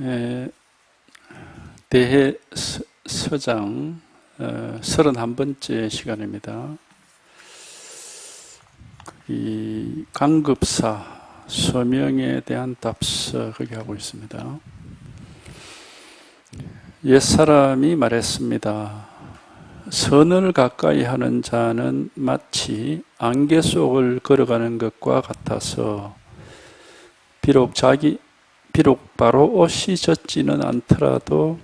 에, 대해 서장 31번째 시간입니다. 이 강급사 소명에 대한 답서 거기 하고 있습니다. 옛사람이 말했습니다. 선을 가까이 하는 자는 마치 안개 속을 걸어가는 것과 같아서 비록 바로 옷이 젖지는 않더라도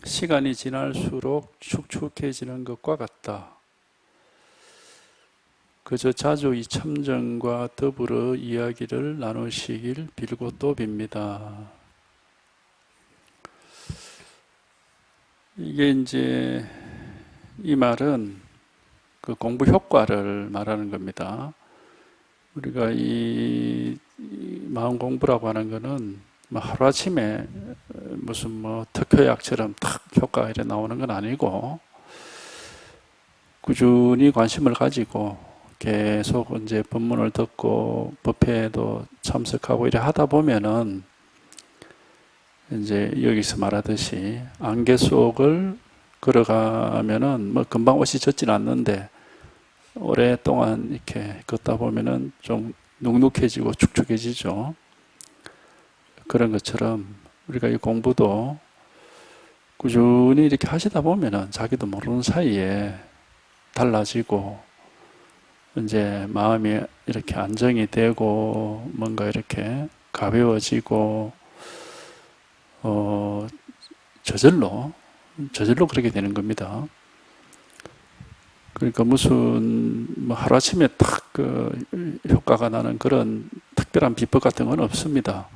시간이 지날수록 축축해지는 것과 같다. 그저 자주 이 참정과 더불어 이야기를 나누시길 빌고 또 빕니다. 이게 이제 이 말은 그 공부 효과를 말하는 겁니다. 우리가 이 마음 공부라고 하는 거는 하루아침에 무슨 특효약처럼 탁 효과가 이렇게 나오는 건 아니고 꾸준히 관심을 가지고 계속 이제 법문을 듣고 법회에도 참석하고 이래 하다 보면은 이제 여기서 말하듯이 안개 속을 걸어가면은 금방 옷이 젖진 않는데 오랫동안 이렇게 걷다 보면은 좀 눅눅해지고 축축해지죠. 그런 것처럼 우리가 이 공부도 꾸준히 이렇게 하시다 보면은 자기도 모르는 사이에 달라지고 이제 마음이 이렇게 안정이 되고 뭔가 이렇게 가벼워지고 저절로 그렇게 되는 겁니다. 그러니까 무슨 하루아침에 딱 그 효과가 나는 그런 특별한 비법 같은 건 없습니다.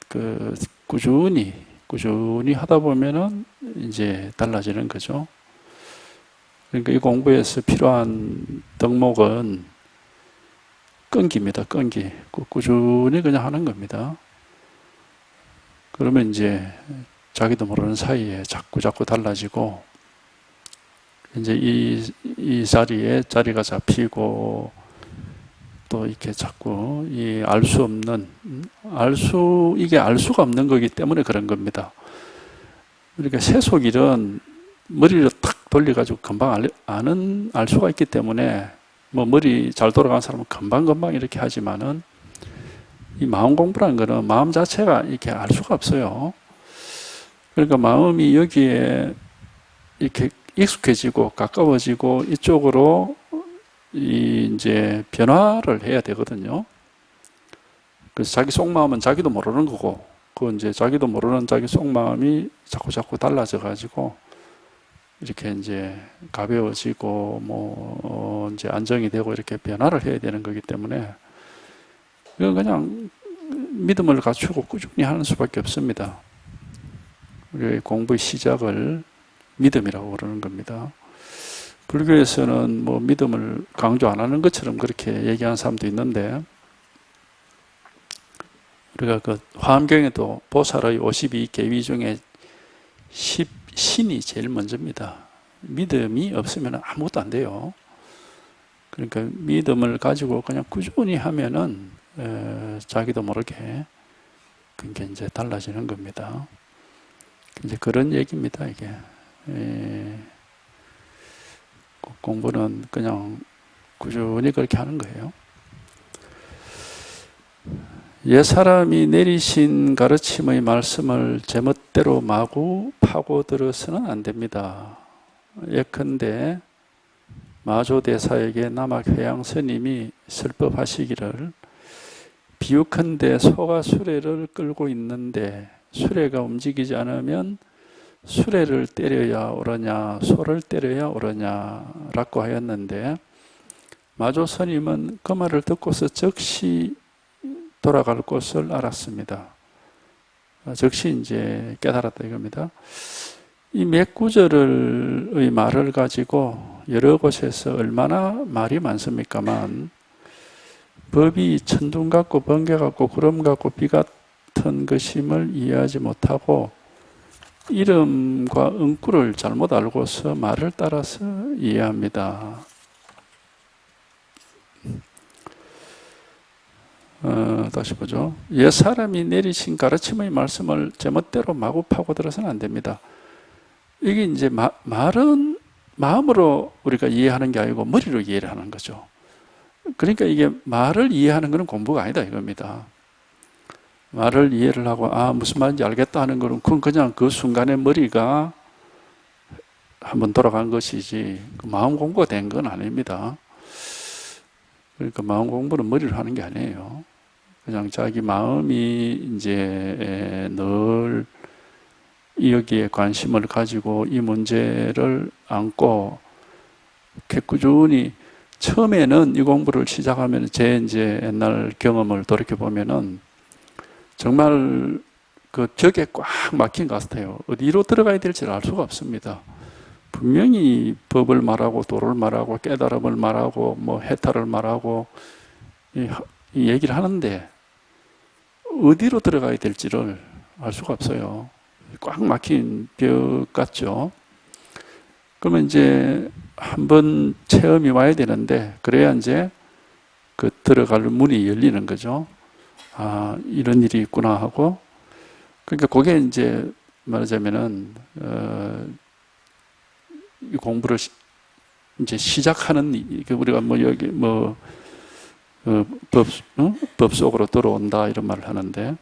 그 꾸준히 하다 보면은 이제 달라지는 거죠. 그러니까 이 공부에서 필요한 덕목은 끈기입니다. 끈기. 꾸준히 그냥 하는 겁니다. 그러면 이제 자기도 모르는 사이에 자꾸 달라지고 이제 이 자리에 자리가 잡히고 또 이렇게 자꾸 이 알 수 없는 이게 알 수가 없는 거기 때문에 그런 겁니다. 그러니까 세속일은 머리를 탁 돌려가지고 금방 알 수가 있기 때문에 머리 잘 돌아가는 사람은 금방 이렇게 하지만은 이 마음 공부라는 거는 마음 자체가 이렇게 알 수가 없어요. 그러니까 마음이 여기에 이렇게 익숙해지고 가까워지고 이쪽으로 이제 변화를 해야 되거든요. 그래서 자기 속마음은 자기도 모르는 거고, 그 이제 자기도 모르는 자기 속마음이 자꾸 달라져 가지고 이렇게 이제 가벼워지고 이제 안정이 되고 이렇게 변화를 해야 되는 거기 때문에 이건 그냥 믿음을 갖추고 꾸준히 하는 수밖에 없습니다. 우리 공부의 시작을 믿음이라고 그러는 겁니다. 불교에서는 믿음을 강조 안 하는 것처럼 그렇게 얘기하는 사람도 있는데, 우리가 그 화엄경에도 보살의 52계위 중에 신이 제일 먼저입니다. 믿음이 없으면 아무것도 안 돼요. 그러니까 믿음을 가지고 그냥 꾸준히 하면은 자기도 모르게 그게 이제 달라지는 겁니다. 이제 그런 얘기입니다, 이게. 공부는 그냥 꾸준히 그렇게 하는 거예요. 옛사람이 내리신 가르침의 말씀을 제멋대로 마구 파고들어서는 안 됩니다. 예컨대 마조대사에게 남학회양 스님이 설법하시기를 비유컨대 소가 수레를 끌고 있는데 수레가 움직이지 않으면 수레를 때려야 옳으냐 소를 때려야 옳으냐 라고 하였는데, 마조 스님은 그 말을 듣고서 즉시 돌아갈 곳을 알았습니다. 즉시 이제 깨달았다 이겁니다. 이 몇 구절의 말을 가지고 여러 곳에서 얼마나 말이 많습니까만, 법이 천둥 같고 번개 같고 구름 같고 비 같은 것임을 이해하지 못하고 이름과 응구를 잘못 알고서 말을 따라서 이해합니다. 다시 보죠. 옛사람이 내리신 가르침의 말씀을 제멋대로 마구 파고들어서는 안 됩니다. 이게 이제 말은 마음으로 우리가 이해하는 게 아니고 머리로 이해를 하는 거죠. 그러니까 이게 말을 이해하는 것은 공부가 아니다 이겁니다. 말을 이해를 하고 무슨 말인지 알겠다 하는 거는 그건 그냥 그 순간에 머리가 한번 돌아간 것이지 그 마음 공부가 된 건 아닙니다. 그러니까 마음 공부는 머리로 하는 게 아니에요. 그냥 자기 마음이 이제 늘 여기에 관심을 가지고 이 문제를 안고 이렇게 꾸준히 처음에는 이 공부를 시작하면 제 이제 옛날 경험을 돌이켜 보면은 정말 그 벽에 꽉 막힌 것 같아요. 어디로 들어가야 될지 알 수가 없습니다. 분명히 법을 말하고 도를 말하고 깨달음을 말하고 뭐 해탈을 말하고 이 얘기를 하는데 어디로 들어가야 될지를 알 수가 없어요. 꽉 막힌 벽 같죠. 그러면 이제 한번 체험이 와야 되는데 그래야 이제 그 들어갈 문이 열리는 거죠. 이런 일이 있구나 하고. 그러니까 그게 이제 말하자면은 이 공부를 이제 시작하는 우리가 뭐 여기 뭐 법 속으로 들어온다 이런 말을 하는데,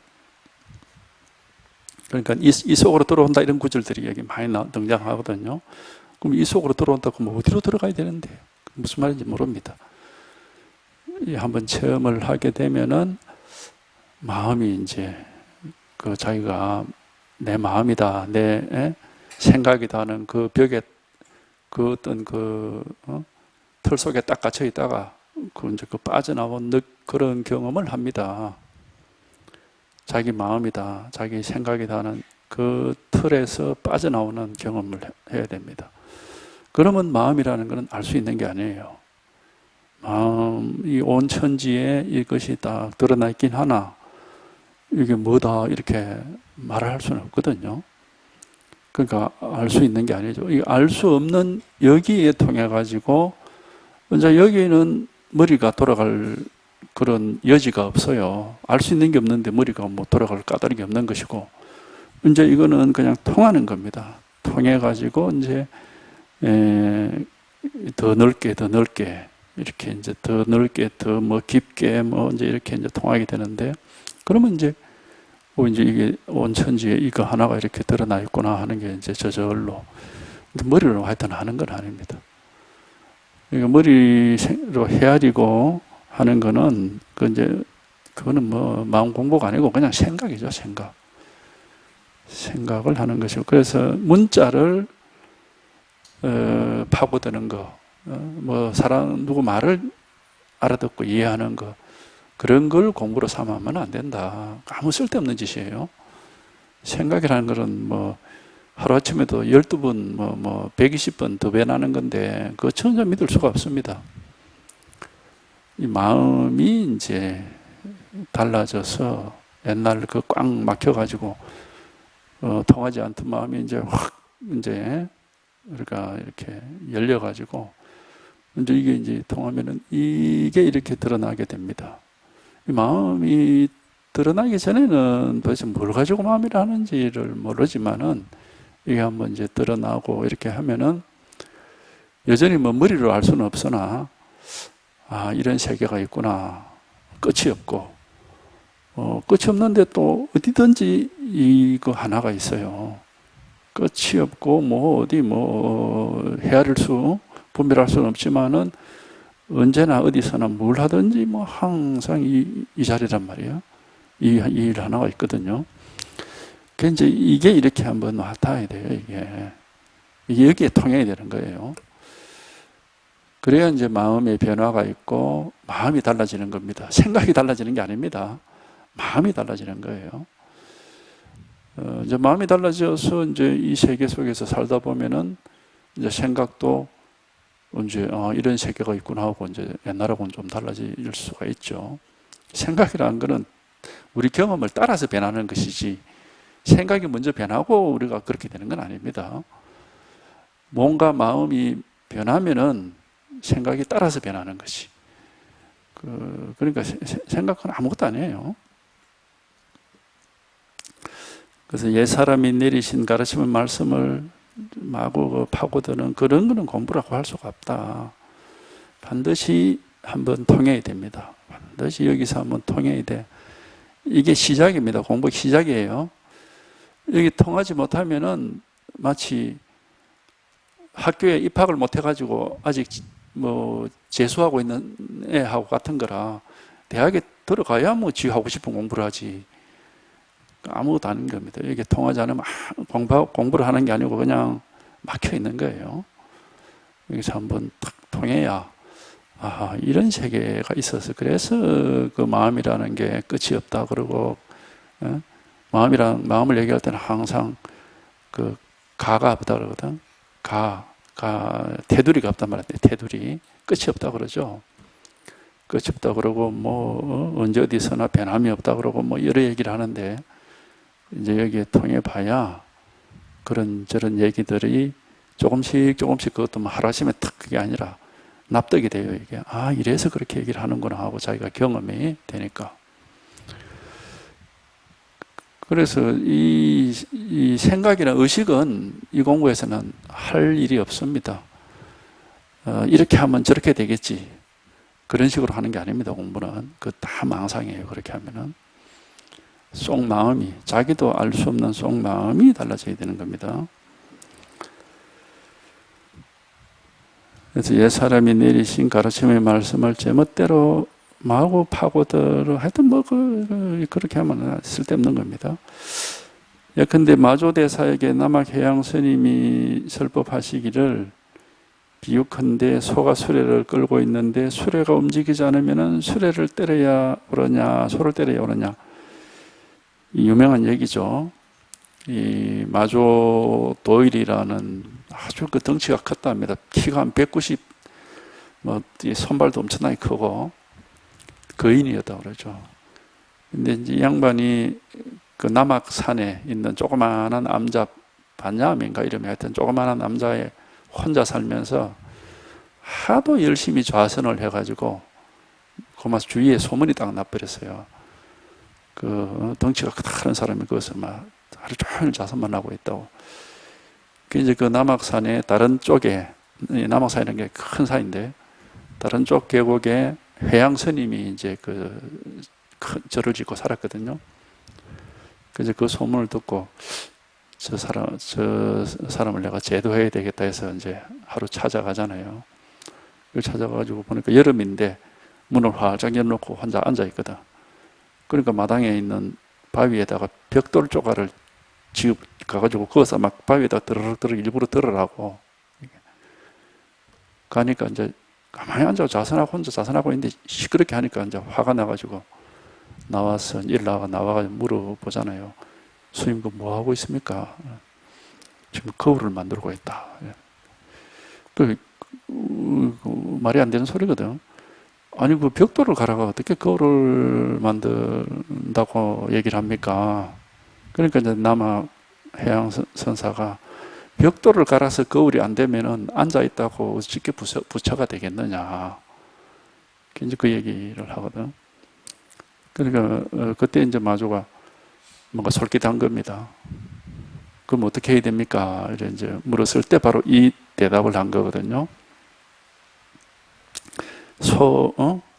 그러니까 이 속으로 들어온다 이런 구절들이 여기 많이 등장하거든요. 그럼 이 속으로 들어온다 그러면 어디로 들어가야 되는데 무슨 말인지 모릅니다. 한번 체험을 하게 되면은 마음이 이제 그 자기가 내 마음이다, 내 생각이다 하는 그 벽에 그 어떤 틀 속에 딱 갇혀 있다가 이제 빠져나온 그런 경험을 합니다. 자기 마음이다, 자기 생각이다 하는 그 틀에서 빠져나오는 경험을 해야 됩니다. 그러면 마음이라는 것은 알 수 있는 게 아니에요. 이 온 천지에 이것이 딱 드러나 있긴 하나 이게 뭐다 이렇게 말할 수는 없거든요. 그러니까 알 수 있는 게 아니죠. 알 수 없는 여기에 통해 가지고 이제 여기는 머리가 돌아갈 그런 여지가 없어요. 알 수 있는 게 없는데 머리가 뭐 돌아갈 까닭이 없는 것이고, 이제 이거는 그냥 통하는 겁니다. 통해 가지고 이제 더 넓게 이렇게 이제 더 넓게 더 뭐 깊게 뭐 이제 이렇게 이제 통하게 되는데, 그러면 이제 이게 온 천지에 이거 하나가 이렇게 드러나 있구나 하는 게 이제 저절로. 근데 머리로 하여튼 하는 건 아닙니다. 그러니까 머리로 헤아리고 하는 거는 그거는 뭐 마음 공부가 아니고 그냥 생각이죠, 생각. 생각을 하는 것이고, 그래서 문자를 파고드는 거, 뭐 누구 말을 알아듣고 이해하는 거, 그런 걸 공부로 삼으면 안 된다. 아무 쓸데없는 짓이에요. 생각이라는 것은 뭐 하루아침에도 12번, 120번 더 변하는 건데 그거 전혀 믿을 수가 없습니다. 이 마음이 이제 달라져서 옛날 그 꽉 막혀가지고 통하지 않던 마음이 이제 확 이제 우리가 이렇게 열려가지고 이제 이게 이제 통하면은 이게 이렇게 드러나게 됩니다. 이 마음이 드러나기 전에는 도대체 뭘 가지고 마음이라 하는지를 모르지만은 이게 한번 이제 드러나고 이렇게 하면은 여전히 뭐 머리로 알 수는 없으나 이런 세계가 있구나. 끝이 없고 끝이 없는데 또 어디든지 이거 하나가 있어요. 끝이 없고 뭐 어디 뭐 분별할 수는 없지만은 언제나 어디서나 뭘 하든지 뭐 항상 이 자리란 말이에요. 이 일 하나가 있거든요. 그러니까 이제 이게 이렇게 한번 나타나야 돼요. 이게 여기에 통해야 되는 거예요. 그래야 이제 마음의 변화가 있고 마음이 달라지는 겁니다. 생각이 달라지는 게 아닙니다. 마음이 달라지는 거예요. 이제 마음이 달라져서 이제 이 세계 속에서 살다 보면은 이제 생각도 이제 이런 세계가 있구나 하고 이제 옛날하고는 좀 달라질 수가 있죠. 생각이라는 것은 우리 경험을 따라서 변하는 것이지 생각이 먼저 변하고 우리가 그렇게 되는 건 아닙니다. 뭔가 마음이 변하면은 생각이 따라서 변하는 것이. 그러니까 생각은 아무것도 아니에요. 그래서 옛사람이 내리신 가르침의 말씀을 마구 파고드는 그런 거는 공부라고 할 수가 없다. 반드시 한번 통해야 됩니다. 반드시 여기서 한번 통해야 돼. 이게 시작입니다. 공부 시작이에요. 여기 통하지 못하면은 마치 학교에 입학을 못 해가지고 아직 뭐 재수하고 있는 애하고 같은 거라 대학에 들어가야 뭐 지 하고 싶은 공부를 하지. 아무것도 아닌 겁니다. 이게 통하지 않으면 공부를 하는 게 아니고 그냥 막혀 있는 거예요. 여기서 한번 탁 통해야 이런 세계가 있어서 그래서 그 마음이라는 게 끝이 없다 그러고 마음을 얘기할 때는 항상 그 가가 없다 그러거든. 테두리가 없단 말이야. 테두리 끝이 없다 그러죠. 끝이 없다 그러고 뭐 언제 어디서나 변함이 없다 그러고 뭐 여러 얘기를 하는데 이제 여기에 통해 봐야 그런 저런 얘기들이 조금씩 그것도 뭐 하루아침에 탁 그게 아니라 납득이 돼요. 이게 이래서 그렇게 얘기를 하는구나 하고 자기가 경험이 되니까. 그래서 이 생각이나 의식은 이 공부에서는 할 일이 없습니다. 이렇게 하면 저렇게 되겠지. 그런 식으로 하는 게 아닙니다. 공부는 그 다 망상이에요. 그렇게 하면은 속 마음이 자기도 알 수 없는 속 마음이 달라져야 되는 겁니다. 그래서 옛사람이 내리신 가르침의 말씀을 제멋대로 마구 파고들어 하여튼 뭐 그렇게 하면 쓸데없는 겁니다. 예컨대 마조대사에게 남학해양 스님이 설법하시기를 비유컨대 소가 수레를 끌고 있는데 수레가 움직이지 않으면 수레를 때려야 오르냐 소를 때려야 오르냐. 이 유명한 얘기죠. 이 마조 도일이라는 아주 그 덩치가 컸답니다. 키가 한 190, 뭐 손발도 엄청나게 크고 거인이었다고 그러죠. 근데 이제 이 양반이 그 남악산에 있는 조그마한 암자 반야암인가 이름이 하여튼 조그마한 암자에 혼자 살면서 하도 열심히 좌선을 해가지고 그만 주위에 소문이 딱 나버렸어요. 그 덩치가 크다는 사람이 거기서 막 하루 종일 좌선만 하고 있다고. 이제 그 남악산의 다른 쪽에, 남악산이라는 게 큰 산인데 다른 쪽 계곡에 회양 스님이 이제 그 큰 절을 짓고 살았거든요. 그래서 그 소문을 듣고 저 사람을 내가 제도해야 되겠다 해서 이제 하루 찾아가잖아요. 찾아가지고 보니까 여름인데 문을 활짝 열어놓고 혼자 앉아 있거든. 그러니까 마당에 있는 바위에다가 벽돌 조각을 가가지고 거기서 막 바위에다 드르륵 일부러 들으라고. 가니까 이제 가만히 앉아 혼자 자선하고 있는데 시끄럽게 하니까 이제 화가 나가지고 나와서 나와가지고 물어보잖아요. 스님 그 뭐 하고 있습니까? 지금 거울을 만들고 있다. 말이 안 되는 소리거든. 아니 그 벽돌을 갈아가 어떻게 거울을 만든다고 얘기를 합니까? 그러니까 이제 남아 해양 선사가 벽돌을 갈아서 거울이 안 되면은 앉아 있다고 쉽게 부처가 되겠느냐. 이제 그 얘기를 하거든. 그러니까 그때 이제 마조가 뭔가 솔깃한 겁니다. 그럼 어떻게 해야 됩니까? 이래 이제 물었을 때 바로 이 대답을 한 거거든요.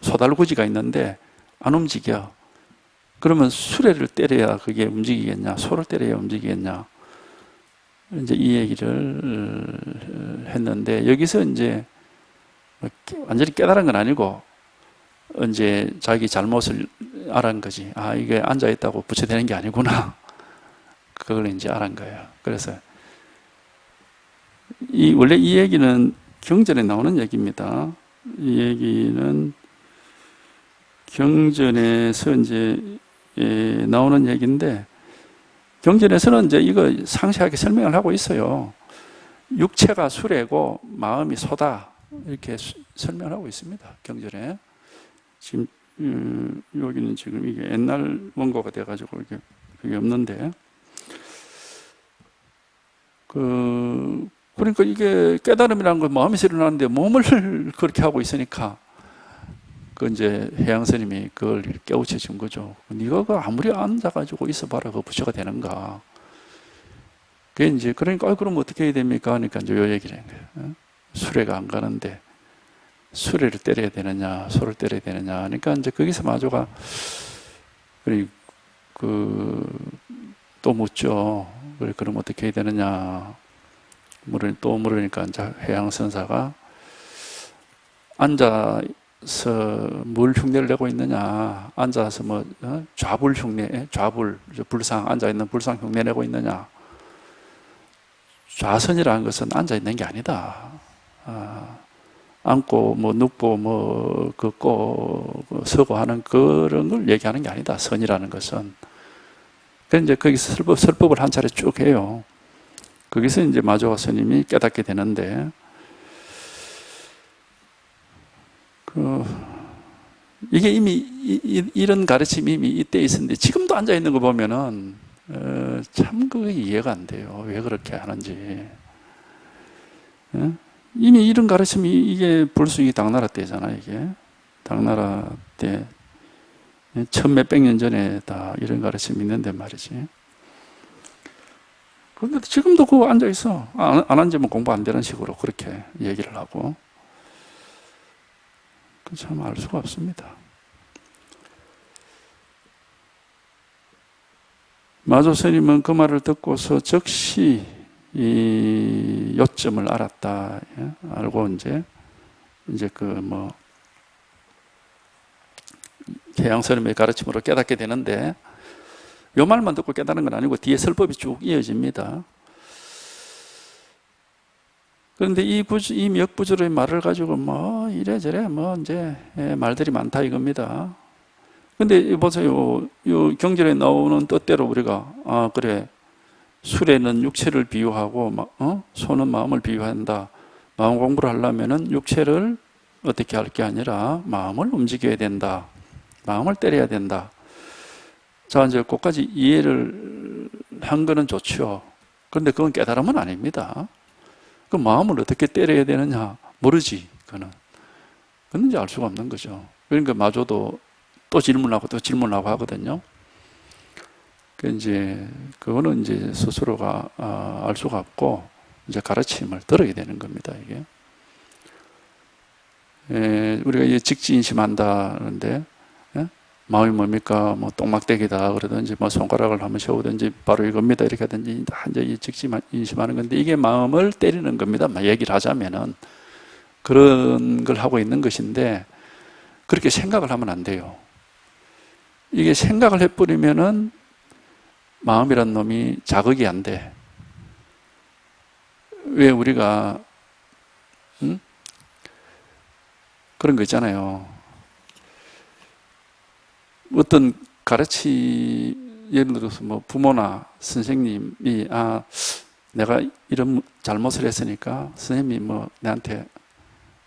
소달구지가 있는데 안 움직여. 그러면 수레를 때려야 그게 움직이겠냐? 소를 때려야 움직이겠냐? 이제 이 얘기를 했는데 여기서 이제 완전히 깨달은 건 아니고 이제 자기 잘못을 알은 거지. 이게 앉아 있다고 부처되는 게 아니구나. 그걸 이제 알은 거예요. 그래서 원래 이 얘기는 경전에 나오는 얘기입니다. 이 얘기는 경전에서 이제 나오는 얘기인데 경전에서는 이제 이거 상세하게 설명을 하고 있어요. 육체가 수레고 마음이 소다 이렇게 설명을 하고 있습니다. 경전에. 지금 여기는 지금 이게 옛날 원고가 돼가지고 이게 그게 없는데 그러니까 이게 깨달음이라는 건 마음에서 일어나는데 몸을 그렇게 하고 있으니까 그 이제 해양 스님이 그걸 깨우쳐 준 거죠. 네가 그 아무리 앉아가지고 있어봐라 그 부처가 되는가. 그게 이제 그러니까 그럼 어떻게 해야 됩니까? 그러니까 이제 요 얘기를 한 거예요. 수레가 안 가는데 수레를 때려야 되느냐, 소를 때려야 되느냐. 그러니까 이제 거기서 마조가 또 묻죠. 그래 그럼 어떻게 해야 되느냐. 또 물으니까 이제 해양선사가 앉아서 뭘 흉내를 내고 있느냐, 앉아서 뭐 좌불 흉내, 좌불 불상 앉아 있는 불상 흉내 내고 있느냐. 좌선이라는 것은 앉아 있는 게 아니다. 앉고 뭐 눕고 뭐 걷고 서고 하는 그런 걸 얘기하는 게 아니다. 선이라는 것은. 그래서 이제 거기서 설법을 한 차례 쭉 해요. 거기서 이제 마조가 스님이 깨닫게 되는데, 이게 이미 이런 가르침이 이미 이때 있었는데 지금도 앉아 있는 거 보면은 참 그게 이해가 안 돼요. 왜 그렇게 하는지. 이미 이런 가르침이 이게 불쑥이 당나라 때잖아. 이게 당나라 때 천 몇백 년 전에 다 이런 가르침이 있는데 말이지. 그런데 지금도 그거 앉아 있어. 안 앉으면 공부 안 되는 식으로 그렇게 얘기를 하고. 참 알 수가 없습니다. 마조 스님은 그 말을 듣고서 즉시 이 요점을 알았다. 예? 알고 이제 해양 스님의 가르침으로 깨닫게 되는데, 요 말만 듣고 깨달은 건 아니고 뒤에 설법이 쭉 이어집니다. 그런데 이 역부조의 말을 가지고 뭐 이래저래 뭐 이제 말들이 많다 이겁니다. 근데 보세요. 요 경전에 나오는 뜻대로 우리가 그래 수레는 육체를 비유하고 소는 마음을 비유한다. 마음 공부를 하려면은 육체를 어떻게 할 게 아니라 마음을 움직여야 된다. 마음을 때려야 된다. 자, 이제 그것까지 이해를 한 거는 좋죠. 그런데 그건 깨달음은 아닙니다. 그 마음을 어떻게 때려야 되느냐 모르지. 그는 이제 알 수가 없는 거죠. 그러니까 마저도 또 질문하고 또 질문하고 하거든요. 그거는 이제 스스로가 알 수가 없고 이제 가르침을 들어야 되는 겁니다. 이게 우리가 이제 직지인심한다는데 마음이 뭡니까? 뭐 똥막대기다 그러든지 뭐 손가락을 한번 세우든지 바로 이겁니다 이렇게 하든지 다 이제 직지인심하는 건데 이게 마음을 때리는 겁니다. 얘기를 하자면은 그런 걸 하고 있는 것인데 그렇게 생각을 하면 안 돼요. 이게 생각을 해버리면은 마음이란 놈이 자극이 안 돼. 왜 우리가 그런 거 있잖아요. 어떤 예를 들어서 뭐 부모나 선생님이 내가 이런 잘못을 했으니까 선생님이 뭐 나한테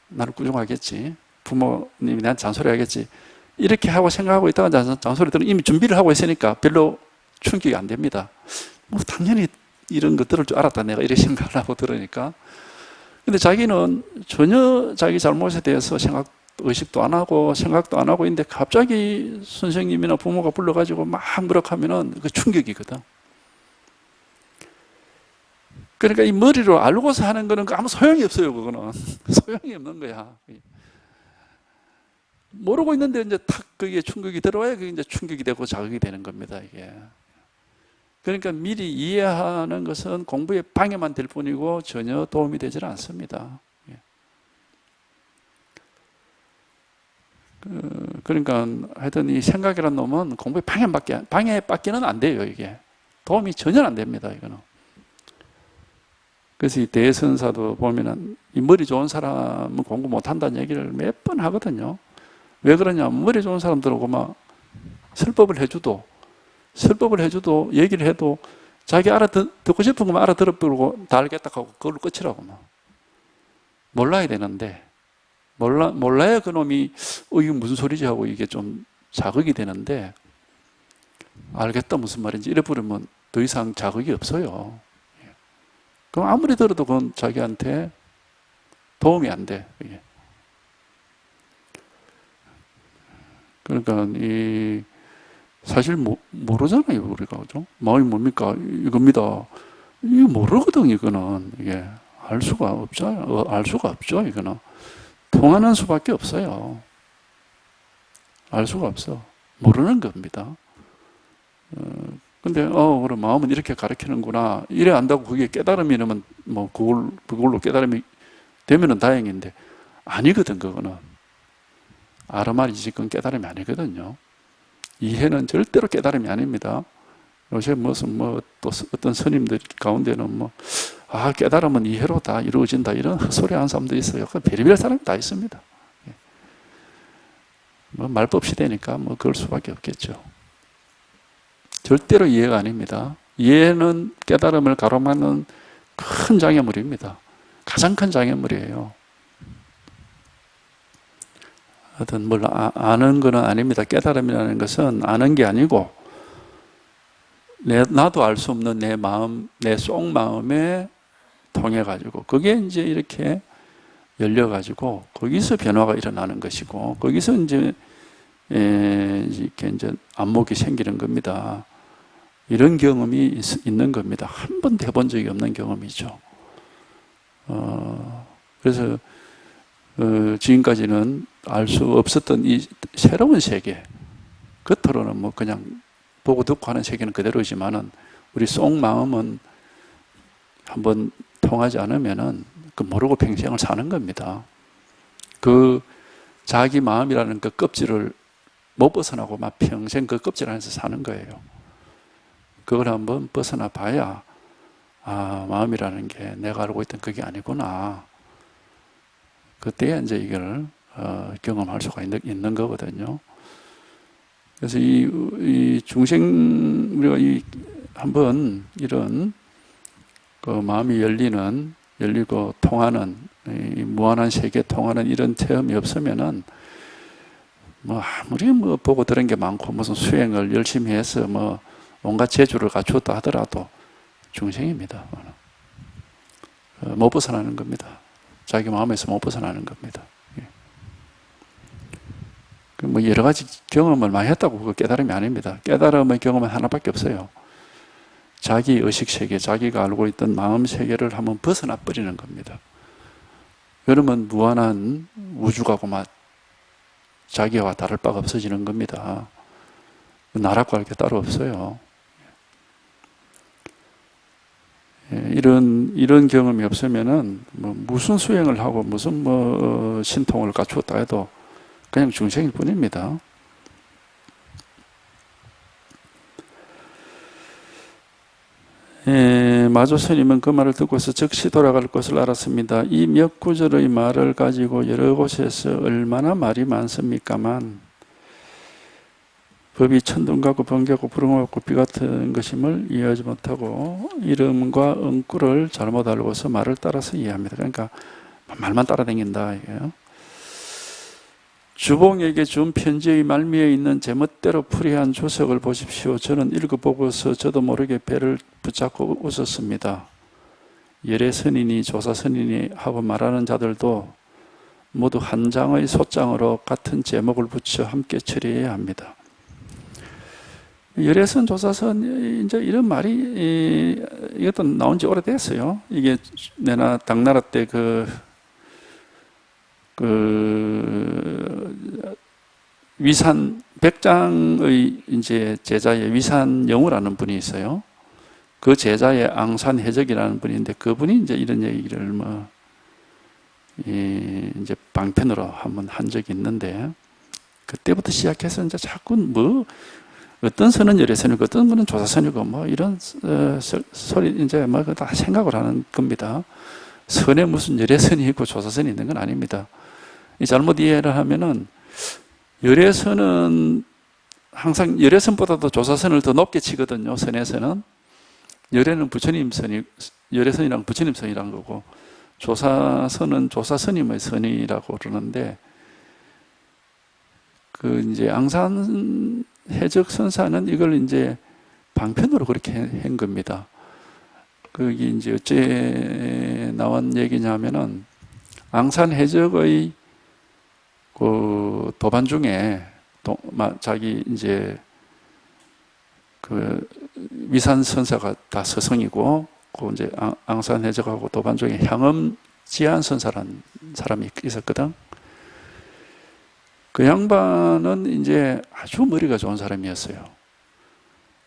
나를 꾸중하겠지. 부모님이 나한테 잔소리하겠지. 이렇게 하고 생각하고 있다가 잔소리 들으면 이미 준비를 하고 있으니까 별로 충격이 안 됩니다. 뭐 당연히 이런 거 들을 줄 알았다 내가 이렇게 생각을 하고 들으니까. 근데 자기는 전혀 자기 잘못에 대해서 의식도 안 하고 생각도 안 하고 있는데 갑자기 선생님이나 부모가 불러가지고 막 뭐라 하면은 그 충격이거든. 그러니까 이 머리로 알고서 하는 거는 아무 소용이 없어요. 그거는 소용이 없는 거야. 모르고 있는데 이제 탁 그게 충격이 들어와야 그게 이제 충격이 되고 자극이 되는 겁니다. 이게. 그러니까 미리 이해하는 것은 공부에 방해만 될 뿐이고 전혀 도움이 되질 않습니다. 그러니까 하여튼 이 생각이라는 놈은 공부에 방해밖에는 안 돼요. 이게 도움이 전혀 안 됩니다. 이거는. 그래서 이 대선사도 보면은 이 머리 좋은 사람은 공부 못한다는 얘기를 몇 번 하거든요. 왜 그러냐면 머리 좋은 사람들하고 막 설법을 해줘도 얘기를 해도 자기 듣고 싶은 것만 알아들어보고 다 알겠다 하고 그걸로 끝이라고 막. 몰라야 되는데 몰라야 그놈이 이게 무슨 소리지 하고 이게 좀 자극이 되는데 알겠다 무슨 말인지 이래 버리면 더 이상 자극이 없어요. 그럼 아무리 들어도 그건 자기한테 도움이 안 돼. 이게. 그러니까 사실 모르잖아요, 우리가. 그죠? 마음이 뭡니까? 이겁니다. 이거 모르거든, 이거는. 이게. 알 수가 없죠. 알 수가 없죠, 이거는. 통하는 수밖에 없어요. 알 수가 없어. 모르는 겁니다. 근데, 그럼 마음은 이렇게 가르치는구나. 이래 안다고 그게 깨달음이 되면, 뭐, 그걸로 깨달음이 되면은 다행인데, 아니거든, 그거는. 아르마리지, 그건 깨달음이 아니거든요. 이해는 절대로 깨달음이 아닙니다. 요새 또 어떤 스님들 가운데는 깨달음은 이해로 다 이루어진다. 이런 헛소리 하는 사람도 있어요. 별의별 사람이 다 있습니다. 말법 시대니까 그럴 수밖에 없겠죠. 절대로 이해가 아닙니다. 이해는 깨달음을 가로막는 큰 장애물입니다. 가장 큰 장애물이에요. 하여튼 뭘 아는 거는 아닙니다. 깨달음이라는 것은 아는 게 아니고 나도 알 수 없는 내 마음, 내 속마음에 통해가지고 그게 이제 이렇게 열려가지고 거기서 변화가 일어나는 것이고 거기서 이제 이렇게 이제 안목이 생기는 겁니다. 이런 경험이 있는 겁니다. 한 번도 해본 적이 없는 경험이죠. 그래서 지금까지는 알 수 없었던 이 새로운 세계, 겉으로는 그냥 보고 듣고 하는 세계는 그대로지만은 우리 속마음은 한번 통하지 않으면은 모르고 평생을 사는 겁니다. 그 자기 마음이라는 그 껍질을 못 벗어나고 막 평생 그 껍질 안에서 사는 거예요. 그걸 한번 벗어나 봐야 마음이라는 게 내가 알고 있던 그게 아니구나. 그때야 이제 이걸 경험할 수가 있는 거거든요. 그래서 이 중생, 우리가 한번 이런 마음이 열리고 통하는, 이 무한한 세계 통하는 이런 체험이 없으면은, 아무리 보고 들은 게 많고, 무슨 수행을 열심히 해서 온갖 재주를 갖추었다 하더라도 중생입니다. 못 벗어나는 겁니다. 자기 마음에서 못 벗어나는 겁니다. 여러 가지 경험을 많이 했다고 그거 깨달음이 아닙니다. 깨달음의 경험은 하나밖에 없어요. 자기 의식세계, 자기가 알고 있던 마음세계를 한번 벗어나 버리는 겁니다. 그러면 무한한 우주가 고마 자기와 다를 바가 없어지는 겁니다. 나락과 할 게 따로 없어요. 이런 경험이 없으면은 무슨 수행을 하고 무슨 신통을 갖추었다 해도 그냥 중생일 뿐입니다. 마조 스님은 그 말을 듣고서 즉시 돌아갈 것을 알았습니다. 이 몇 구절의 말을 가지고 여러 곳에서 얼마나 말이 많습니까만 법이 천둥가고 번개고 구름하고 비 같은 것임을 이해하지 못하고 이름과 응구를 잘못 알고서 말을 따라서 이해합니다. 그러니까 말만 따라다닌다 이게요. 주봉에게 준 편지의 말미에 있는 제멋대로 풀이한 주석을 보십시오. 저는 읽어보고서 저도 모르게 배를 붙잡고 웃었습니다. 열애선이니 조사선이니 하고 말하는 자들도 모두 한 장의 소장으로 같은 제목을 붙여 함께 처리해야 합니다. 열애선, 조사선, 이제 이런 말이 이것도 나온 지 오래됐어요. 이게 내나 당나라 때 위산 백장의 이제 제자의 위산영우라는 분이 있어요. 그 제자의 앙산해적이라는 분이 있는데 그분이 이제 이런 얘기를 이제 방편으로 한번 한 적이 있는데 그때부터 시작해서 이제 자꾸 어떤 선은 열애선이고 어떤 분은 조사선이고 이런 소리 이제 다 생각을 하는 겁니다. 선에 무슨 열애선이 있고 조사선이 있는 건 아닙니다. 잘못 이해를 하면은 열애선은 항상 열애선보다도 조사선을 더 높게 치거든요. 선에서는 열애는 부처님 선이 열애선이랑 부처님 선이란 거고 조사선은 조사스님의 선이라고 그러는데 이제 앙산 해적 선사는 이걸 이제 방편으로 그렇게 한 겁니다. 그게 이제 어째 나온 얘기냐면은 앙산 해적의 그 도반 중에 자기 이제 그 위산 선사가 다 서성이고, 그 이제 앙산 해적하고 도반족의 향엄 지한 선사라는 사람이 있었거든. 그 양반은 이제 아주 머리가 좋은 사람이었어요.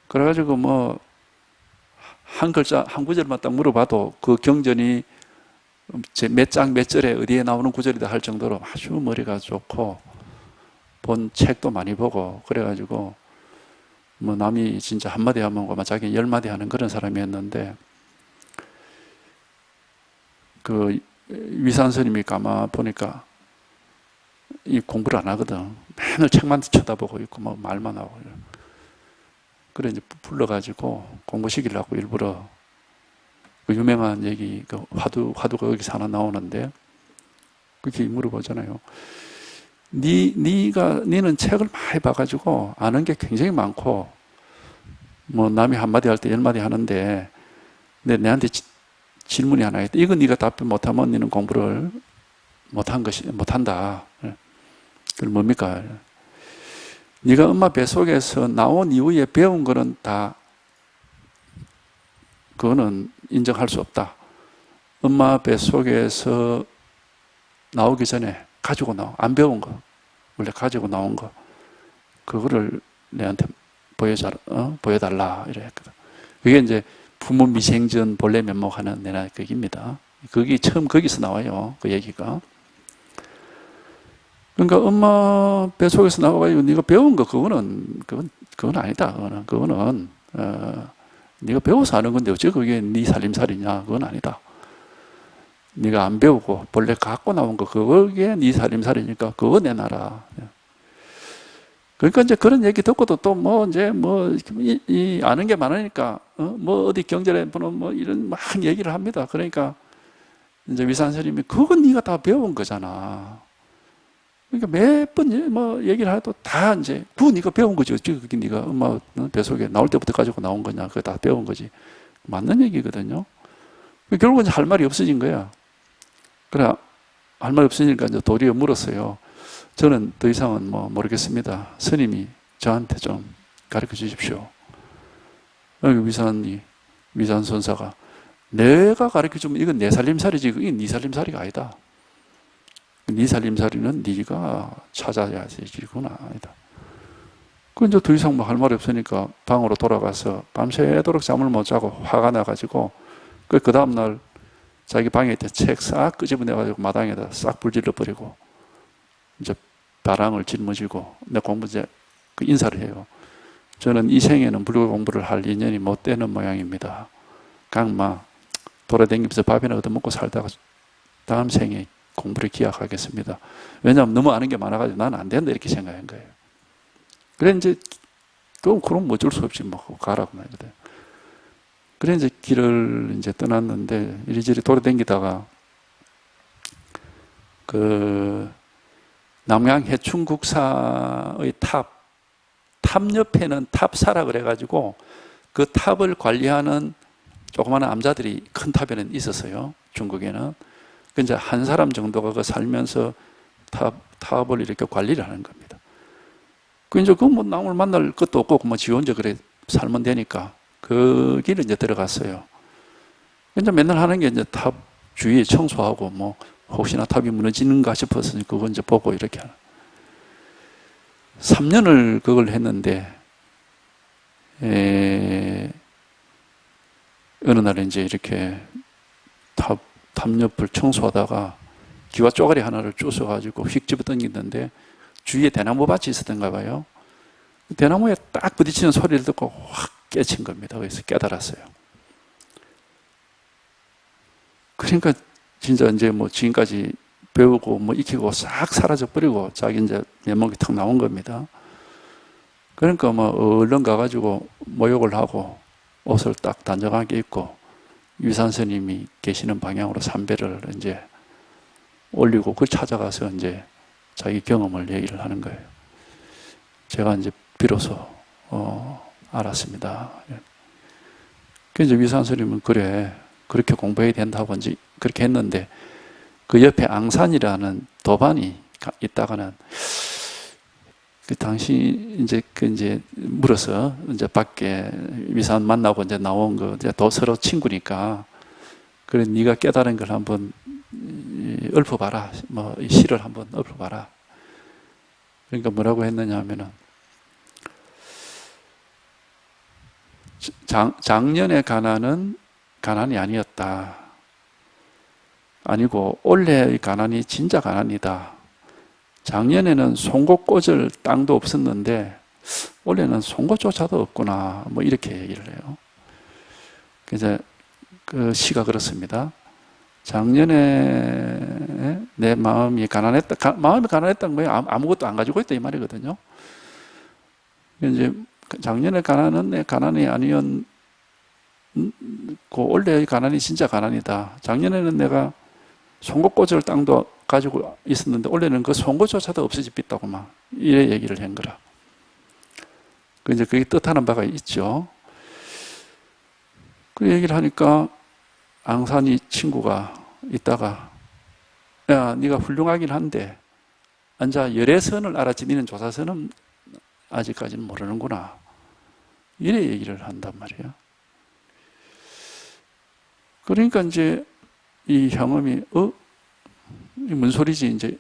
그래가지고 뭐 한 글자 한 구절만 딱 물어봐도 그 경전이 몇 장 몇 절에 어디에 나오는 구절이다 할 정도로 아주 머리가 좋고, 본 책도 많이 보고, 그래가지고 뭐 남이 진짜 한마디 하면 아마 자기 10마디 하는 그런 사람이었는데, 그 위산 스님이 가만 보니까 이 공부를 안 하거든. 맨날 책만 쳐다보고 있고 뭐 말만 하고. 그래 이제 불러가지고 공부 시키려고 일부러, 그 유명한 얘기, 그 화두가 여기서 하나 나오는데, 그렇게 물어보잖아요. 니는 책을 많이 봐가지고 아는 게 굉장히 많고, 뭐 남이 한마디 할 때 10마디 하는데, 근데 내한테 질문이 하나 있다. 이거 네가 답변 못하면 니는 공부를 못한다. 그럼 뭡니까? 네가 엄마 뱃속에서 나온 이후에 배운 거는 다 그거는 인정할 수 없다. 엄마 뱃속에서 나오기 전에 안 배운 거, 원래 가지고 나온 거, 그거를 내한테 보여달라 이랬거든. 그게 이제 부모 미생전 본래 면목하는 내나 그입니다. 그게 처음 거기서 나와요. 그 얘기가. 그러니까 엄마 뱃속에서 나와가지고 네가 배운 거, 그건 아니다. 그거는 네가 배워서 하는 건데 어째 그게 네 살림살이냐? 그건 아니다. 네가 안 배우고 본래 갖고 나온 거, 그게 네 살림살이니까 그거 내놔라. 그러니까 이제 그런 얘기 듣고도 또 뭐 이제 이 아는 게 많으니까 뭐 어디 경전에 보면 뭐 이런 막 얘기를 합니다. 그러니까 이제 위산 스님이 그건 네가 다 배운 거잖아. 그러니까 몇 번 뭐 얘기를 해도 다 이제 그거 네가 배운 거지. 어찌 그게 네가 엄마 뱃속에 나올 때부터 가지고 나온 거냐? 그거 다 배운 거지. 맞는 얘기거든요. 결국은 할 말이 없어진 거야. 그래, 할 말이 없으니까 이제 도리어 물었어요. 저는 더 이상은 뭐 모르겠습니다. 스님이 저한테 좀 가르쳐 주십시오. 위산 선사가, 내가 가르쳐 주면 이건 내 살림살이지, 그게 네 살림살이가 아니다. 네 살림살이는 네가 찾아야지, 그건 아니다. 그 이제 더 이상 뭐 할 말이 없으니까 방으로 돌아가서 밤새도록 잠을 못 자고 화가 나가지고, 그 다음날 자기 방에 있던 책 싹 끄집어내가지고 마당에다 싹 불질러 버리고, 이제 바람을 짊어지고 내 공부 이제 그 인사를 해요. 저는 이 생에는 불교 공부를 할 인연이 못 되는 모양입니다. 강마 돌아다니면서 밥이나 얻어먹고 살다가 다음 생에 공부를 기약하겠습니다. 왜냐하면 너무 아는 게 많아가지고 나는 안 된다 이렇게 생각한 거예요. 그래 이제 그럼 어쩔 수 없이 뭐 가라고 말거든. 그래 이제 길을 이제 떠났는데 이리저리 돌아다니다가 그 남양 해충국사의 탑 옆에는 탑사라 그래가지고 그 탑을 관리하는 조그마한 암자들이 큰 탑에는 있었어요. 중국에는. 그 이제 한 사람 정도가 그 살면서 탑을 이렇게 관리를 하는 겁니다. 그 이제 그 뭐 남을 만날 것도 없고 뭐 지 혼자 그래 살면 되니까 그 길을 이제 들어갔어요. 이제 맨날 하는 게 이제 탑 주위에 청소하고 뭐 혹시나 탑이 무너지는가 싶어서 그거 이제 보고 이렇게 하는. 3년을 그걸 했는데, 어느 날 이제 이렇게 탑 옆을 청소하다가 기와 쪼가리 하나를 주워가지고 휙 집어 당기는데 주위에 대나무 밭이 있었던가 봐요. 대나무에 딱 부딪히는 소리를 듣고 확 깨친 겁니다. 그래서 깨달았어요. 그러니까 진짜 이제 뭐 지금까지 배우고 뭐 익히고 싹 사라져 버리고 자기 이제 면목이 탁 나온 겁니다. 그러니까 뭐 얼른 가가지고 모욕을 하고 옷을 딱 단정하게 입고 위산 스님이 계시는 방향으로 삼배를 이제 올리고 그 찾아가서 이제 자기 경험을 얘기를 하는 거예요. 제가 이제 비로소 알았습니다. 그래서 위산 스님은 그래 그렇게 공부해야 된다고 이제 그렇게 했는데 그 옆에 앙산이라는 도반이 있다가는 그 당신 이제 물어서 이제 밖에 위산 만나고 이제 나온 거 이제 또 서로 친구니까 그래 네가 깨달은 걸 한번 읊어봐라. 뭐 이 시를 한번 읊어봐라. 그러니까 뭐라고 했느냐 하면은 작년의 가난은 가난이 아니었다. 아니고 올해의 가난이 진짜 가난이다. 작년에는 송곳 꽂을 땅도 없었는데 올해는 송곳조차도 없구나. 뭐 이렇게 얘기를 해요. 그래서 그 시가 그렇습니다. 작년에 내 마음이 가난했다. 마음이 가난했다는 거예요. 아무것도 안 가지고 있다 이 말이거든요. 이제 작년에 가난은 내 가난이 아니었고 올해의 가난이 진짜 가난이다. 작년에는 내가 송곳 꽂을 땅도 가지고 있었는데 올해는 그 송곳조차도 없어지겠다고 막 이래 얘기를 한 거라. 그 이제 그게 뜻하는 바가 있죠. 그 얘기를 하니까 앙산이 친구가 있다가 야 네가 훌륭하긴 한데 앉아 열애선을 알았지 니는 조사선은 아직까지는 모르는구나. 이래 얘기를 한단 말이에요. 그러니까 이제 이 형음이 뭔 소리지 이제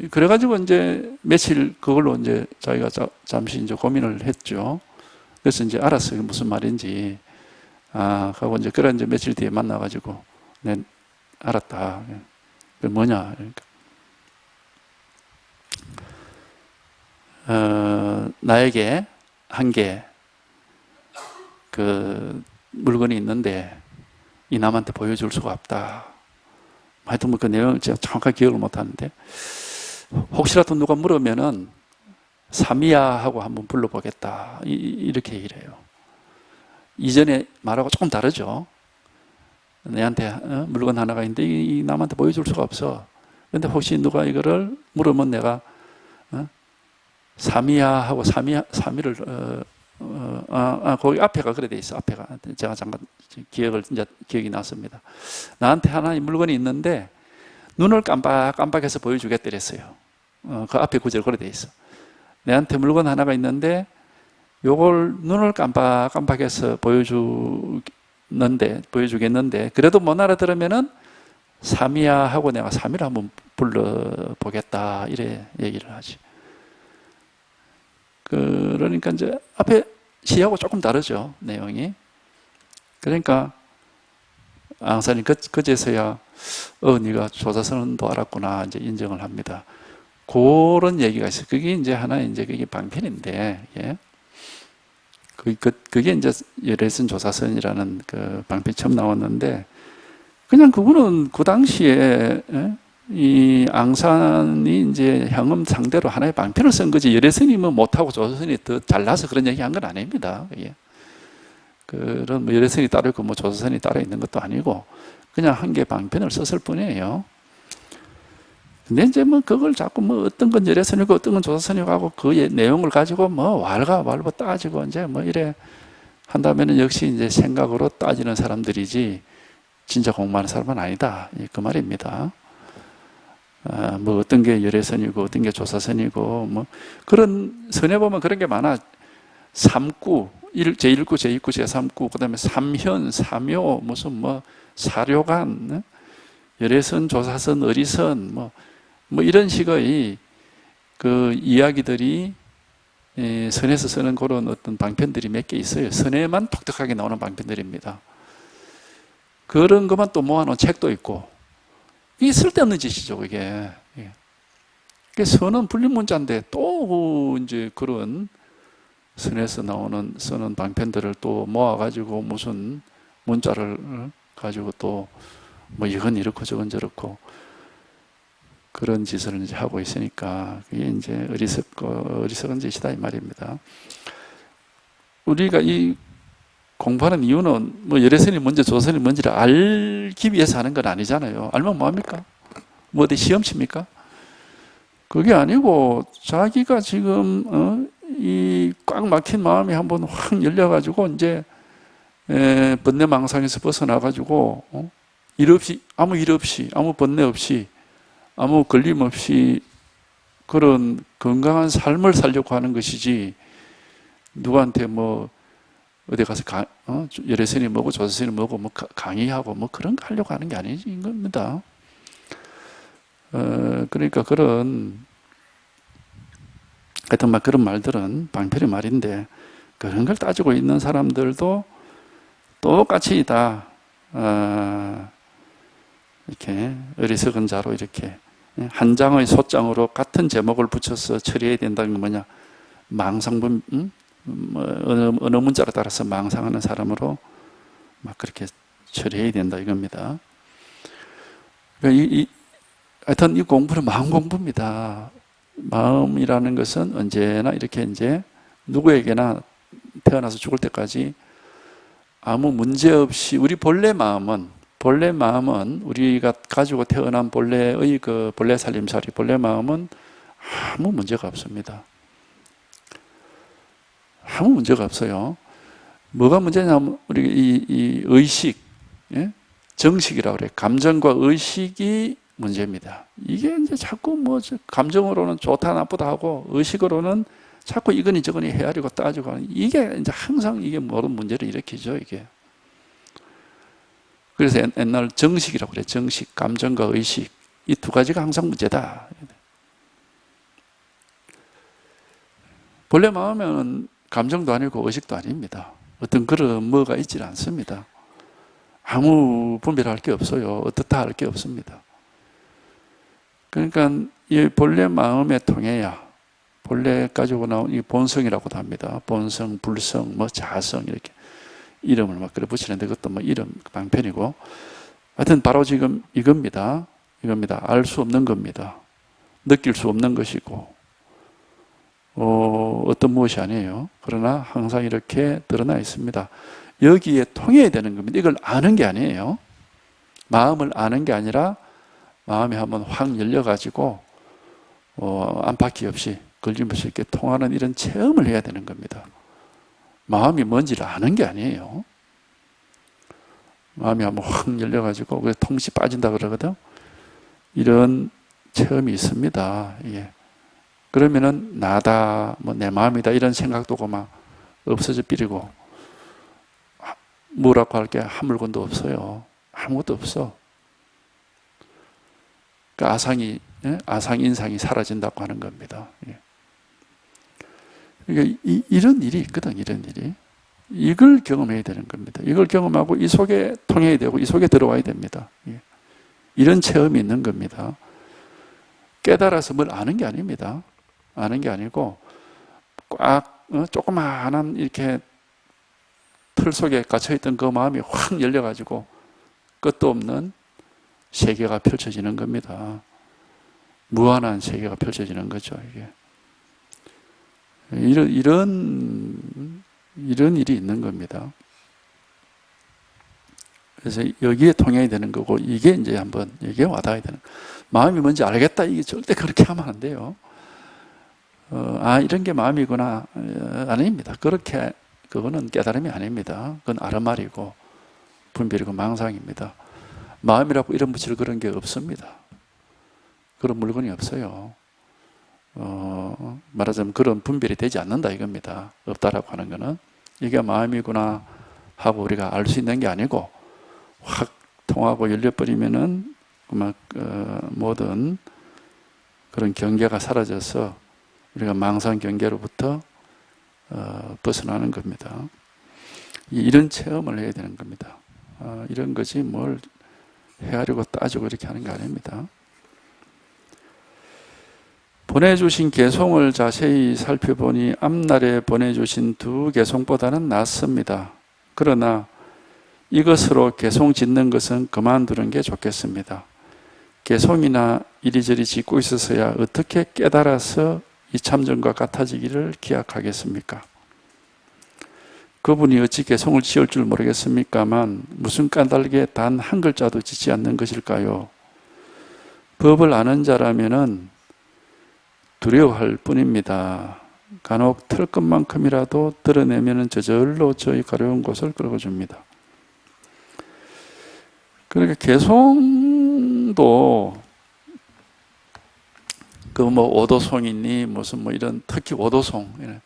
그래가지고 이제 며칠 그걸로 이제 자기가 잠시 이제 고민을 했죠. 그래서 이제 알았어요 무슨 말인지. 하고 이제 그래 이제 며칠 뒤에 만나가지고 내 알았다. 그 뭐냐 그러니까 나에게 한 개 그 물건이 있는데 이 남한테 보여줄 수가 없다. 하여튼 뭐 그 내용을 제가 정확하게 기억을 못 하는데 혹시라도 누가 물으면은 사미야 하고 한번 불러보겠다. 이렇게 얘기를 해요. 이전에 말하고 조금 다르죠. 내한테 물건 하나가 있는데 이 남한테 보여줄 수가 없어. 근데 혹시 누가 이거를 물으면 내가 사미야 하고 사미를 거기 앞에가 그래 돼 있어. 앞에가 제가 잠깐 기억이 났습니다. 나한테 하나의 물건이 있는데 눈을 깜빡깜빡해서 보여주겠다 그랬어요. 그 앞에 구절 그래 돼 있어. 내한테 물건 하나가 있는데 요걸 눈을 깜빡깜빡해서 보여주겠는데 그래도 못 알아들으면은 사미야 하고 내가 사미를 한번 불러보겠다 이래 얘기를 하지. 그러니까 이제 앞에 시하고 조금 다르죠 내용이. 그러니까 앙산이 그제서야 네가 조사선도 알았구나 이제 인정을 합니다. 그런 얘기가 있어요. 그게 이제 하나의 이제 그게 방편인데, 예. 그게 이제 열애선 조사선이라는 그 방편이 처음 나왔는데, 그냥 그거는 그 당시에, 예? 이 앙산이 이제 향음 상대로 하나의 방편을 쓴 거지, 열애선이 뭐 못하고 조사선이 더 잘나서 그런 얘기 한 건 아닙니다. 예. 그런 뭐 열애선이 따로 있고 뭐 조사선이 따로 있는 것도 아니고, 그냥 한 개 방편을 썼을 뿐이에요. 근데 이제 뭐 그걸 자꾸 뭐 어떤 건 열애선이고 어떤 건 조사선이고 하고 그 내용을 가지고 뭐 왈가왈부 따지고 이제 뭐 이래 한다면은 역시 이제 생각으로 따지는 사람들이지 진짜 공부하는 사람은 아니다. 그 말입니다. 뭐 어떤 게 열애선이고 어떤 게 조사선이고 뭐 그런 선에 보면 그런 게 많아. 삼구, 제1구, 제2구, 제3구, 그다음에 삼현, 삼요, 무슨 뭐 사료관, 열애선, 조사선, 어리선 뭐 이런 식의 그 이야기들이 선에서 쓰는 그런 어떤 방편들이 몇 개 있어요. 선에만 독특하게 나오는 방편들입니다. 그런 것만 또 모아놓은 책도 있고, 이게 쓸데없는 짓이죠, 그게. 선은 분리문자인데 또 이제 그런 선에서 쓰는 방편들을 또 모아가지고 무슨 문자를 가지고 또 뭐 이건 이렇고 저건 저렇고 그런 짓을 이제 하고 있으니까 그게 이제 어리석은 짓이다 이 말입니다. 우리가 이 공부하는 이유는 뭐 열애선이 뭔지 조선이 뭔지를 알기 위해서 하는 건 아니잖아요. 알면 뭐합니까? 뭐 어디 시험 칩니까? 그게 아니고 자기가 지금 이 꽉 막힌 마음이 한번 확 열려가지고 이제 번뇌망상에서 벗어나가지고 아무 일 없이 아무 번뇌 없이 아무 걸림 없이 그런 건강한 삶을 살려고 하는 것이지, 누구한테 뭐 어디 가서 열애선이 뭐고 조세선이 뭐고 뭐 강의하고 뭐 그런 거 하려고 하는 게 아닌 겁니다. 그러니까 하여튼 막 그런 말들은 방패의 말인데, 그런 걸 따지고 있는 사람들도 똑같이 다 이렇게 어리석은 자로 이렇게 한 장의 소장으로 같은 제목을 붙여서 처리해야 된다는 건 뭐냐, 망상분, 어느 문자에 따라서 망상하는 사람으로 막 그렇게 처리해야 된다 이겁니다. 그러니까 하여튼 이 공부는 마음 공부입니다. 마음이라는 것은 언제나 이렇게 이제 누구에게나 태어나서 죽을 때까지 아무 문제 없이, 우리 본래 마음은 우리가 가지고 태어난 본래의 그 본래 살림살이, 본래 마음은 아무 문제가 없습니다. 아무 문제가 없어요. 뭐가 문제냐면 우리 이 의식, 예? 정식이라고 그래요. 감정과 의식이 문제입니다. 이게 이제 자꾸 뭐 감정으로는 좋다 나쁘다 하고 의식으로는 자꾸 이거니 저거니 헤아리고 따지고 하는, 이게 이제 항상 이게 모든 문제를 일으키죠, 이게. 그래서 옛날 정식이라고 그래요. 정식, 감정과 의식. 이 두 가지가 항상 문제다. 본래 마음은 감정도 아니고 의식도 아닙니다. 어떤 그런 뭐가 있지 않습니다. 아무 분별할 게 없어요. 어떻다 할 게 없습니다. 그러니까 이 본래 마음에 통해야, 본래 가지고 나온 이 본성이라고도 합니다. 본성, 불성, 뭐 자성 이렇게 이름을 막 그래 붙이는데, 그것도 뭐 이름 방편이고, 하여튼 바로 지금 이겁니다. 알 수 없는 겁니다. 느낄 수 없는 것이고, 어떤 무엇이 아니에요. 그러나 항상 이렇게 드러나 있습니다. 여기에 통해야 되는 겁니다. 이걸 아는 게 아니에요. 마음을 아는 게 아니라 마음이 한번 확 열려가지고 안팎이 없이 걸림없이 이렇게 통하는 이런 체험을 해야 되는 겁니다. 마음이 뭔지를 아는 게 아니에요. 마음이 한번 확 열려가지고 왜 통시 빠진다 그러거든. 이런 체험이 있습니다. 예. 그러면은 나다, 뭐 내 마음이다 이런 생각도 막 없어져 버리고, 뭐라고 할 게 한 물건도 없어요. 아무것도 없어. 그 아상인상이 사라진다고 하는 겁니다. 예. 그러니까 이런 일이 있거든, 이런 일이. 이걸 경험해야 되는 겁니다. 이걸 경험하고 이 속에 통해야 되고 이 속에 들어와야 됩니다. 예. 이런 체험이 있는 겁니다. 깨달아서 뭘 아는 게 아닙니다. 아는 게 아니고 꽉 조그마한 이렇게 틀 속에 갇혀있던 그 마음이 확 열려가지고 끝도 없는 세계가 펼쳐지는 겁니다. 무한한 세계가 펼쳐지는 거죠, 이게. 이런 일이 있는 겁니다. 그래서 여기에 통해야 되는 거고, 이게 이제 한번 여기에 와닿아야 되는 거예요. 마음이 뭔지 알겠다, 이게 절대 그렇게 하면 안 돼요. 이런 게 마음이구나. 아닙니다. 그거는 깨달음이 아닙니다. 그건 아르말이고 분별이고 망상입니다. 마음이라고 이름 붙일 그런 게 없습니다. 그런 물건이 없어요. 말하자면 그런 분별이 되지 않는다 이겁니다. 없다라고 하는 거는. 이게 마음이구나 하고 우리가 알 수 있는 게 아니고, 확 통하고 열려버리면은 모든 그런 경계가 사라져서 우리가 망상 경계로부터 벗어나는 겁니다. 이런 체험을 해야 되는 겁니다. 이런 것이 뭘 헤아리고 따지고 이렇게 하는 게 아닙니다. 보내주신 개송을 자세히 살펴보니 앞날에 보내주신 두 개송보다는 낫습니다. 그러나 이것으로 개송 짓는 것은 그만두는 게 좋겠습니다. 개송이나 이리저리 짓고 있어서야 어떻게 깨달아서 이참전과 같아지기를 기약하겠습니까? 그분이 어찌 개송을 지을 줄 모르겠습니까만 무슨 까닭에 단 한 글자도 짓지 않는 것일까요? 법을 아는 자라면은 두려워할 뿐입니다. 간혹 틀 것만큼이라도 드러내면은 저절로 저희 가려운 곳을 끌어줍니다. 그러니까 개송도 그 뭐 오도송이니 무슨 뭐 이런 특히 오도송.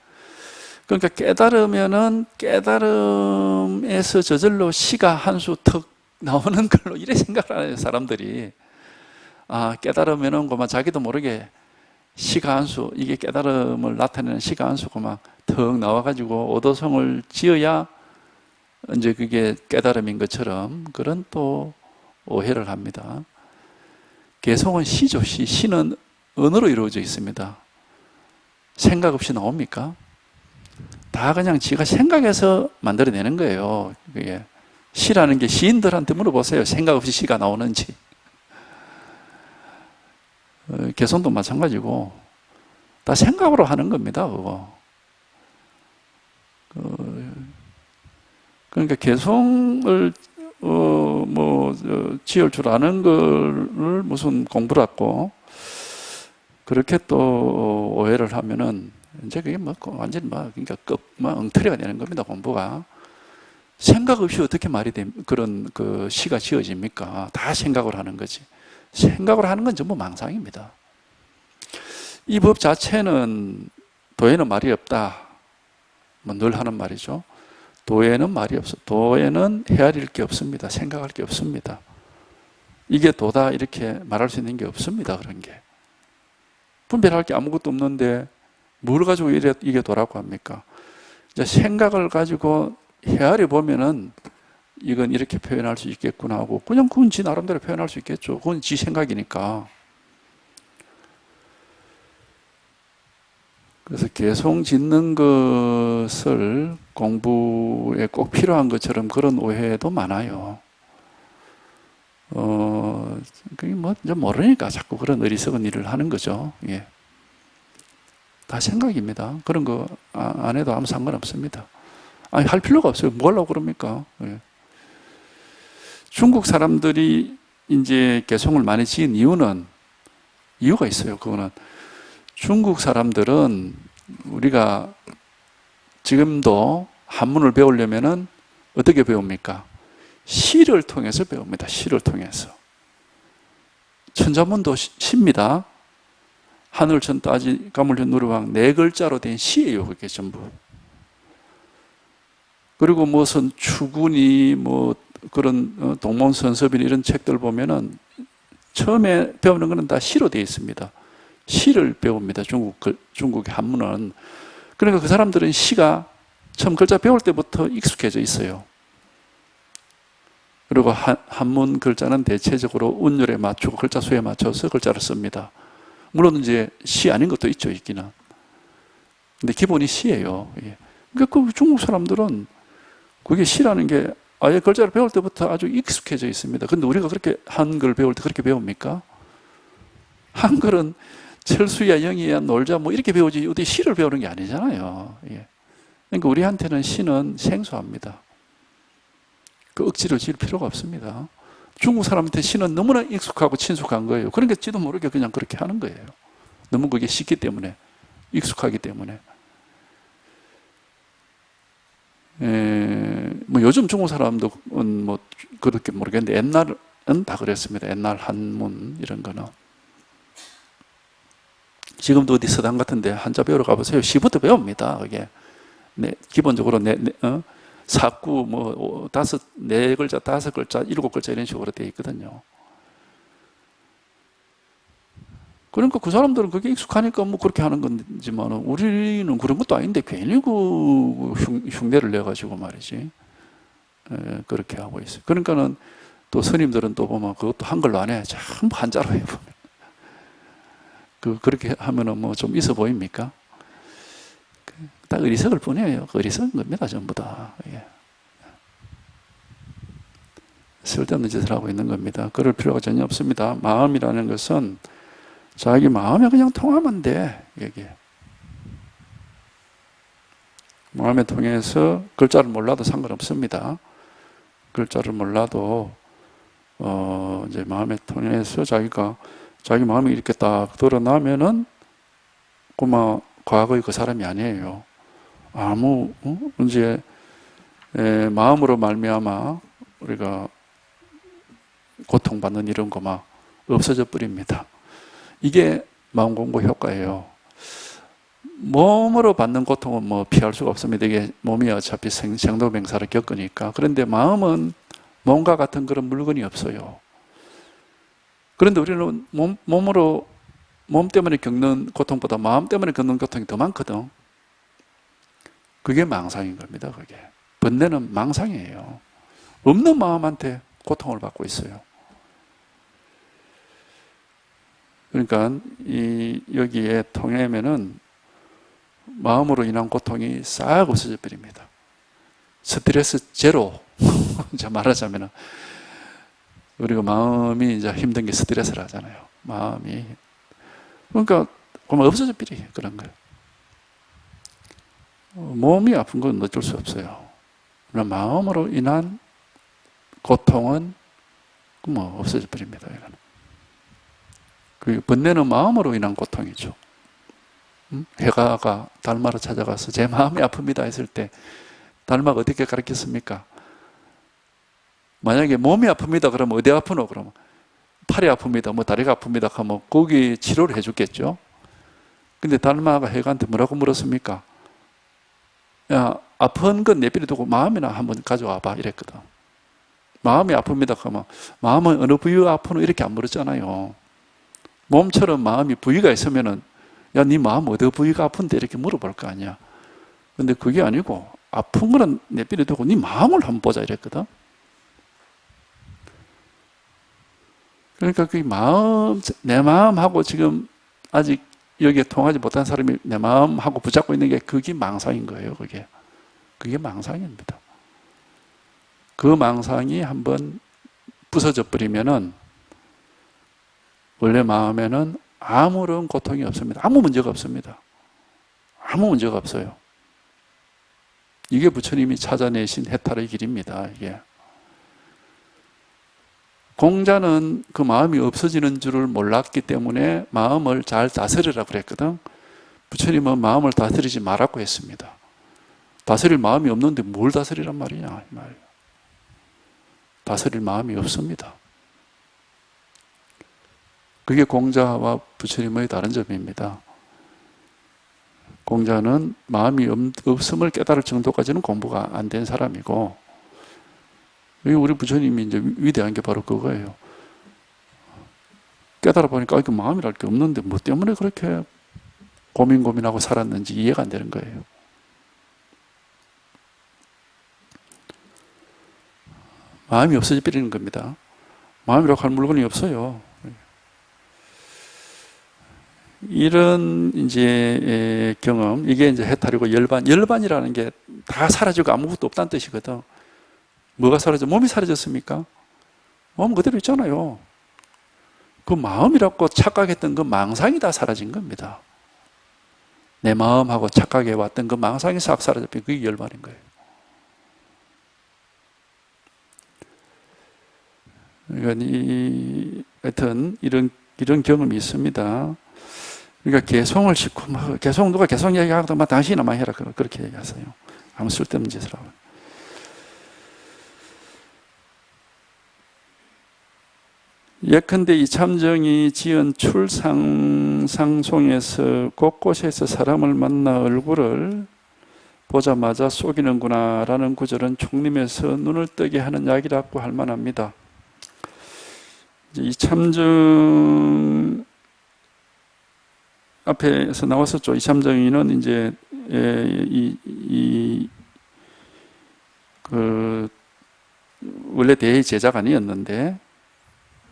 그러니까 깨달으면은 깨달음에서 저절로 시가 한 수 턱 나오는 걸로 이래 생각을 하는 사람들이. 아, 깨달으면은 그만 자기도 모르게 시가 한 수, 이게 깨달음을 나타내는 시가 한 수가 막 턱 나와가지고 오도송을 지어야 이제 그게 깨달음인 것처럼 그런 또 오해를 합니다. 개성은 시죠, 시. 시는 언어로 이루어져 있습니다. 생각 없이 나옵니까? 다 그냥 지가 생각해서 만들어내는 거예요. 그게 시라는 게 시인들한테 물어보세요. 생각 없이 시가 나오는지. 개성도 마찬가지고 다 생각으로 하는 겁니다. 그거. 그러니까 개성을 지을 줄 아는 걸 무슨 공부라고 그렇게 또 오해를 하면은 이제 그게 뭐 완전히 그러니까 엉터리가 되는 겁니다. 공부가. 생각 없이 어떻게 말이 그런 그 시가 지어집니까? 다 생각을 하는 거지. 생각을 하는 건 전부 망상입니다. 이 법 자체는 도에는 말이 없다. 뭐 늘 하는 말이죠. 도에는 말이 없어. 도에는 헤아릴 게 없습니다. 생각할 게 없습니다. 이게 도다 이렇게 말할 수 있는 게 없습니다. 그런 게. 분별할 게 아무것도 없는데 뭘 가지고 이게 도라고 합니까? 이제 생각을 가지고 헤아려 보면은 이건 이렇게 표현할 수 있겠구나 하고 그냥 그건 지 나름대로 표현할 수 있겠죠. 그건 지 생각이니까. 그래서 개성 짓는 것을 공부에 꼭 필요한 것처럼 그런 오해도 많아요. 그게 뭐 모르니까 자꾸 그런 어리석은 일을 하는 거죠. 예. 다 생각입니다. 그런 거 안 해도 아무 상관없습니다. 아니, 할 필요가 없어요. 뭐 하려고 그럽니까? 예. 중국 사람들이 이제 개성을 많이 지은 이유가 있어요. 그거는 중국 사람들은 우리가 지금도 한문을 배우려면은 어떻게 배웁니까? 시를 통해서 배웁니다. 시를 통해서. 천자문도 시입니다. 하늘천 따지 가물천 누르왕 네 글자로 된 시예요. 그게 전부. 그리고 무슨 추구니 뭐 그런 동문선섭이니 이런 책들 보면은 처음에 배우는 거는 다 시로 되어 있습니다. 시를 배웁니다. 중국의 한문은. 그러니까 그 사람들은 시가 처음 글자 배울 때부터 익숙해져 있어요. 그리고 한문 글자는 대체적으로 운율에 맞추고 글자 수에 맞춰서 글자를 씁니다. 물론 이제 시 아닌 것도 있죠, 있기는. 근데 기본이 시예요. 그러니까 그 중국 사람들은 그게 시라는 게 아예 글자를 배울 때부터 아주 익숙해져 있습니다. 근데 우리가 그렇게 한글 배울 때 그렇게 배웁니까? 한글은 철수야, 영희야, 놀자 뭐 이렇게 배우지 어디 시를 배우는 게 아니잖아요. 그러니까 우리한테는 시는 생소합니다. 그 억지로 지을 필요가 없습니다. 중국 사람한테 시는 너무나 익숙하고 친숙한 거예요. 그러니까 지도 모르게 그냥 그렇게 하는 거예요. 너무 그게 쉽기 때문에, 익숙하기 때문에. 뭐 요즘 중국 사람들은 뭐 그렇게 모르겠는데 옛날은 다 그랬습니다. 옛날 한문 이런 거는. 지금도 어디 서당 같은데 한자 배우러 가보세요. 시부터 배웁니다. 그게 기본적으로 사구 뭐 네 글자, 다섯 글자, 일곱 글자 이런 식으로 되어 있거든요. 그러니까 그 사람들은 그게 익숙하니까 뭐 그렇게 하는 건지만 우리는 그런 것도 아닌데 괜히 그 흉내를 내가지고 말이지. 그렇게 하고 있어요. 그러니까는 또 스님들은 또 보면 그것도 한글로 안 해. 전부 한자로 해 보면. 그렇게 하면은 뭐 좀 있어 보입니까? 다 어리석을 뿐이에요. 어리석은 겁니다, 전부 다. 쓸데없는 짓을 하고 있는 겁니다. 그럴 필요가 전혀 없습니다. 마음이라는 것은 자기 마음에 그냥 통하면 돼. 이게. 마음에 통해서 글자를 몰라도 상관없습니다. 글자를 몰라도 이제 마음에 통해서 자기 마음이 이렇게 딱 드러나면은 그만 과거의 그 사람이 아니에요. 아무 이제 마음으로 말미암아 우리가 고통받는 이런 거 막 없어져 버립니다. 이게 마음 공부 효과예요. 몸으로 받는 고통은 뭐 피할 수가 없습니다. 이게 몸이 어차피 생로병사를 겪으니까. 그런데 마음은 몸과 같은 그런 물건이 없어요. 그런데 우리는 몸 때문에 겪는 고통보다 마음 때문에 겪는 고통이 더 많거든. 그게 망상인 겁니다. 그게 번뇌는 망상이에요. 없는 마음한테 고통을 받고 있어요. 그러니까 여기에 통하면은 마음으로 인한 고통이 싹 없어져 버립니다. 스트레스 제로. 이제 말하자면은 우리가 마음이 이제 힘든 게 스트레스를 하잖아요. 마음이 그러니까 그만 없어져 버려 그런 거예요. 몸이 아픈 건 어쩔 수 없어요. 그러나 마음으로 인한 고통은 뭐 없어져 버립니다. 이거는. 그 번뇌는 마음으로 인한 고통이죠. 해가가 달마를 찾아가서 제 마음이 아픕니다 했을 때 달마가 어떻게 가르쳤습니까? 만약에 몸이 아픕니다 그러면 어디 아프노? 그러면 팔이 아픕니다, 뭐 다리가 아픕니다 하면 거기 치료를 해줬겠죠. 근데 달마가 해가한테 뭐라고 물었습니까? 야, 아픈 건 내버려 두고 마음이나 한번 가져와 봐 이랬거든. 마음이 아픕니다 하면 마음은 어느 부위가 아프노? 이렇게 안 물었잖아요. 몸처럼 마음이 부위가 있으면은 야, 네 마음 어디 부위가 아픈데 이렇게 물어볼 거 아니야. 근데 그게 아니고 아픈 거는 내버려 두고 네 마음을 한번 보자 이랬거든. 그러니까 그 마음, 내 마음하고 지금 아직 여기에 통하지 못한 사람이 내 마음하고 붙잡고 있는 게 그게 망상인 거예요. 그게 망상입니다. 그 망상이 한번 부서져 버리면은 원래 마음에는 아무런 고통이 없습니다. 아무 문제가 없습니다. 아무 문제가 없어요. 이게 부처님이 찾아내신 해탈의 길입니다. 이게. 공자는 그 마음이 없어지는 줄을 몰랐기 때문에 마음을 잘 다스리라 그랬거든. 부처님은 마음을 다스리지 말라고 했습니다. 다스릴 마음이 없는데 뭘 다스리란 말이냐 이 말이에요. 다스릴 마음이 없습니다. 그게 공자와 부처님의 다른 점입니다. 공자는 마음이 없음을 깨달을 정도까지는 공부가 안 된 사람이고, 우리 부처님이 이제 위대한 게 바로 그거예요. 깨달아 보니까 이게 마음이랄 게 없는데 뭐 때문에 그렇게 고민하고 살았는지 이해가 안 되는 거예요. 마음이 없어져 버리는 겁니다. 마음이라고 할 물건이 없어요. 이런 이제 경험, 이게 이제 해탈이고 열반이라는 게 다 사라지고 아무것도 없다는 뜻이거든. 뭐가 사라져? 몸이 사라졌습니까? 몸 그대로 있잖아요. 그 마음이라고 착각했던 그 망상이 다 사라진 겁니다. 내 마음하고 착각해 왔던 그 망상이 싹 사라져 버린 그게 열반인 거예요. 그러니까 하여튼 이런 경험이 있습니다. 그러니까 개송을 싣고 누가 개송 얘기하거든 당신이나 많이 해라 그렇게 얘기하세요. 아무 쓸데없는 짓을 하고. 예컨대 이참정이 지은 출상상송에서 곳곳에서 사람을 만나 얼굴을 보자마자 속이는구나 라는 구절은 총림에서 눈을 뜨게 하는 약이라고 할 만합니다. 이참정 앞에서 나왔었죠. 이참정이는 이제 원래 대의 제자가 아니었는데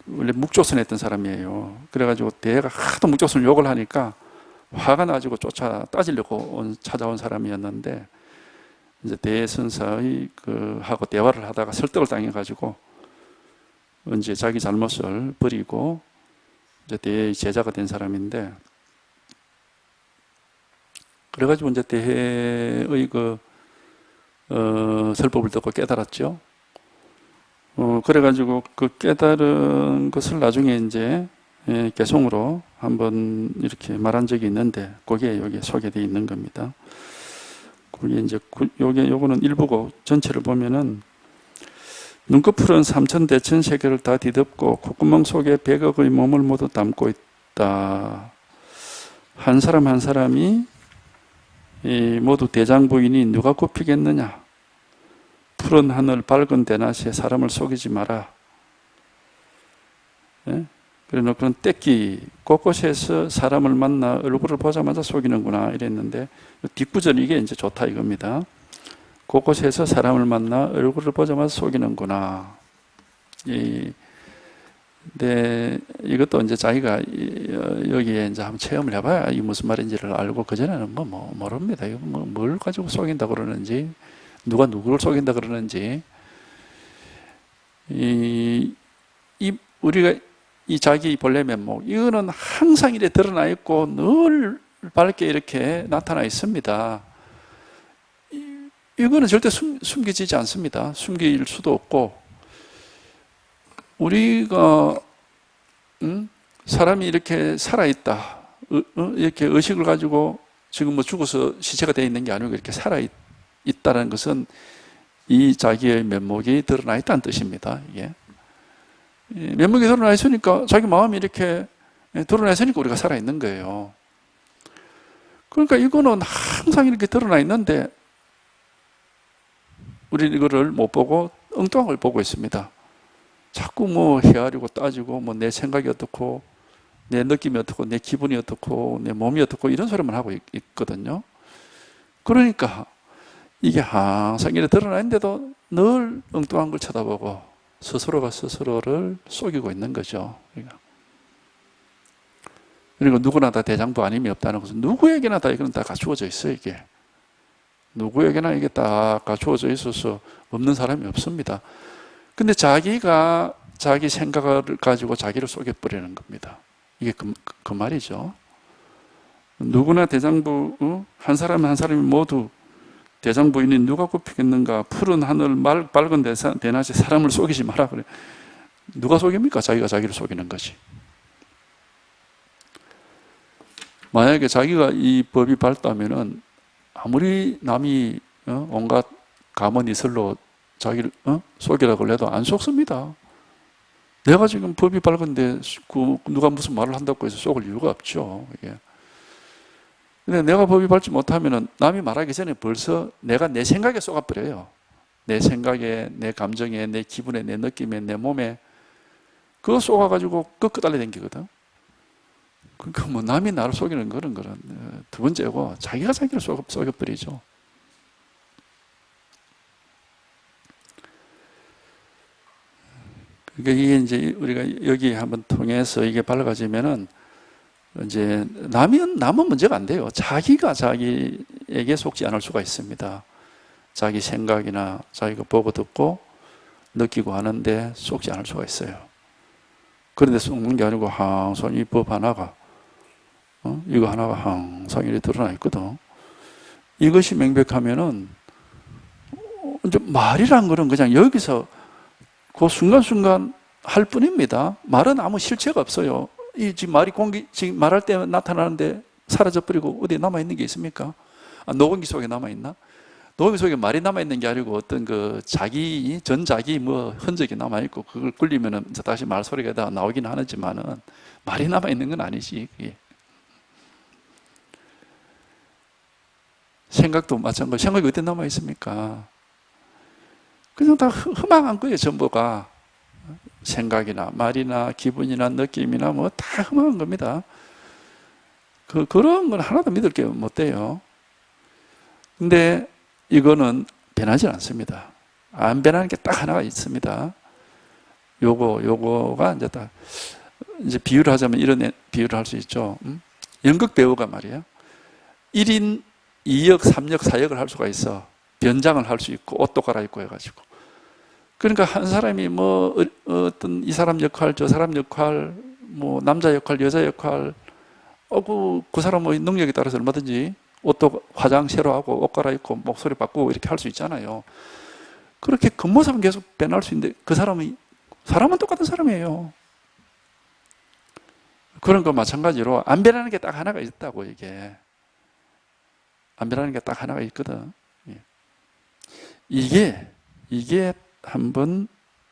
원래 묵조선 했던 사람이에요. 그래가지고 대가 하도 묵조선을 욕을 하니까 화가 나가지고 따지려고 찾아온 사람이었는데 이제 대선사의 하고 대화를 하다가 설득을 당해가지고 이제 자기 잘못을 버리고 이제 대의 제자가 된 사람인데 그래가지고 이제 대해의 설법을 듣고 깨달았죠. 그래가지고 그 깨달은 것을 나중에 이제 개송으로 한번 이렇게 말한 적이 있는데, 그게 여기 소개되어 있는 겁니다. 그게 이제 요거는 일부고 전체를 보면은 눈꺼풀은 삼천대천 세계를 다 뒤덮고 콧구멍 속에 100억의 몸을 모두 담고 있다. 한 사람 한 사람이 모두 대장부인이 누가 굽히겠느냐. 푸른 하늘 밝은 대낮에 사람을 속이지 마라. 예? 그래놓고는 떼끼 곳곳에서 사람을 만나 얼굴을 보자마자 속이는구나 이랬는데 뒷구절 이게 이제 좋다 이겁니다. 곳곳에서 사람을 만나 얼굴을 보자마자 속이는구나. 근데 이것도 이제 자기가 여기에 이제 한번 체험을 해봐야 이게 무슨 말인지를 알고 그전에는 뭐 모릅니다. 이거 뭘 가지고 속인다 그러는지 누가 누구를 속인다 그러는지 우리가 이 자기 본래 면목 이거는 항상 이렇게 드러나 있고 늘 밝게 이렇게 나타나 있습니다. 이거는 절대 숨겨지지 않습니다. 숨길 수도 없고 우리가 사람이 이렇게 살아있다 이렇게 의식을 가지고 지금 뭐 죽어서 시체가 되어 있는 게 아니고 이렇게 살아있다는 것은 이 자기의 면목이 드러나 있다는 뜻입니다. 이게 면목이 드러나 있으니까 자기 마음이 이렇게 드러나 있으니까 우리가 살아있는 거예요. 그러니까 이거는 항상 이렇게 드러나 있는데 우리는 이거를 못 보고 엉뚱한 걸 보고 있습니다. 자꾸 뭐 헤아리고 따지고 뭐 내 생각이 어떻고 내 느낌이 어떻고 내 기분이 어떻고 내 몸이 어떻고 이런 소리만 하고 있거든요. 그러니까 이게 항상 이렇게 드러나 있는데도 늘 엉뚱한 걸 쳐다보고 스스로가 스스로를 속이고 있는 거죠. 그러니까 누구나 다 대장부 아님이 없다는 것은 누구에게나 다 이건 다 갖추어져 있어요. 이게 누구에게나 이게 다 갖추어져 있어서 없는 사람이 없습니다. 근데 자기가 자기 생각을 가지고 자기를 속여버리는 겁니다. 이게 그 말이죠. 누구나 대장부 한 사람 한 사람이 모두 대장부인이 누가 굽히겠는가. 푸른 하늘 밝은 대낮에 사람을 속이지 마라 그래. 누가 속입니까? 자기가 자기를 속이는 거지. 만약에 자기가 이 법이 밝다면은 아무리 남이 온갖 가문이슬로 자기를 속이라고 해도 안 속습니다. 내가 지금 법이 밝은데 누가 무슨 말을 한다고 해서 속을 이유가 없죠. 이게. 근데 내가 법이 밝지 못하면은 남이 말하기 전에 벌써 내가 내 생각에 속아버려요. 내 생각에, 내 감정에, 내 기분에, 내 느낌에, 내 몸에 그거 속아가지고 끄끄달려 댕기거든. 그러니까 뭐 남이 나를 속이는 그런 거는 두 번째고 자기가 자기를 속여버리죠. 그러니까 이게 이제 우리가 여기 한번 통해서 이게 밝아지면은 이제 남은 문제가 안 돼요. 자기가 자기에게 속지 않을 수가 있습니다. 자기 생각이나 자기가 보고 듣고 느끼고 하는데 속지 않을 수가 있어요. 그런데 속는 게 아니고 항상 이 법 하나가 이거 하나가 항상 이렇게 드러나 있거든. 이것이 명백하면은 이제 말이란 거는 그냥 여기서 그 순간순간 할 뿐입니다. 말은 아무 실체가 없어요. 이 지금 말이 지금 말할 때 나타나는데 사라져버리고 어디에 남아있는 게 있습니까? 녹음기 속에 남아있나? 녹음기 속에 말이 남아있는 게 아니고 어떤 그 전자기 뭐 흔적이 남아있고 그걸 굴리면은 다시 말소리가 다 나오긴 하지만은 말이 남아있는 건 아니지. 그게. 생각도 마찬가지. 생각이 어디 남아있습니까? 그냥 다 허망한 거예요, 전부가. 생각이나 말이나 기분이나 느낌이나 뭐 다 허망한 겁니다. 그런 건 하나도 믿을 게 못 돼요. 근데 이거는 변하지 않습니다. 안 변하는 게 딱 하나가 있습니다. 요거가 이제 비유를 하자면 이런 비유를 할 수 있죠. 연극 배우가 말이야. 1인 2역, 3역, 4역을 할 수가 있어. 변장을 할 수 있고, 옷도 갈아입고 해가지고. 그러니까 한 사람이 뭐, 어떤 이 사람 역할, 저 사람 역할, 뭐, 남자 역할, 여자 역할, 그 사람의 능력에 따라서 얼마든지 옷도 화장 새로 하고, 옷 갈아입고, 목소리 바꾸고 이렇게 할 수 있잖아요. 그렇게 겉모습은 계속 변할 수 있는데, 사람은 똑같은 사람이에요. 그런 거 마찬가지로 안 변하는 게 딱 하나가 있다고, 이게. 안 변하는 게 딱 하나가 있거든. 이게 한번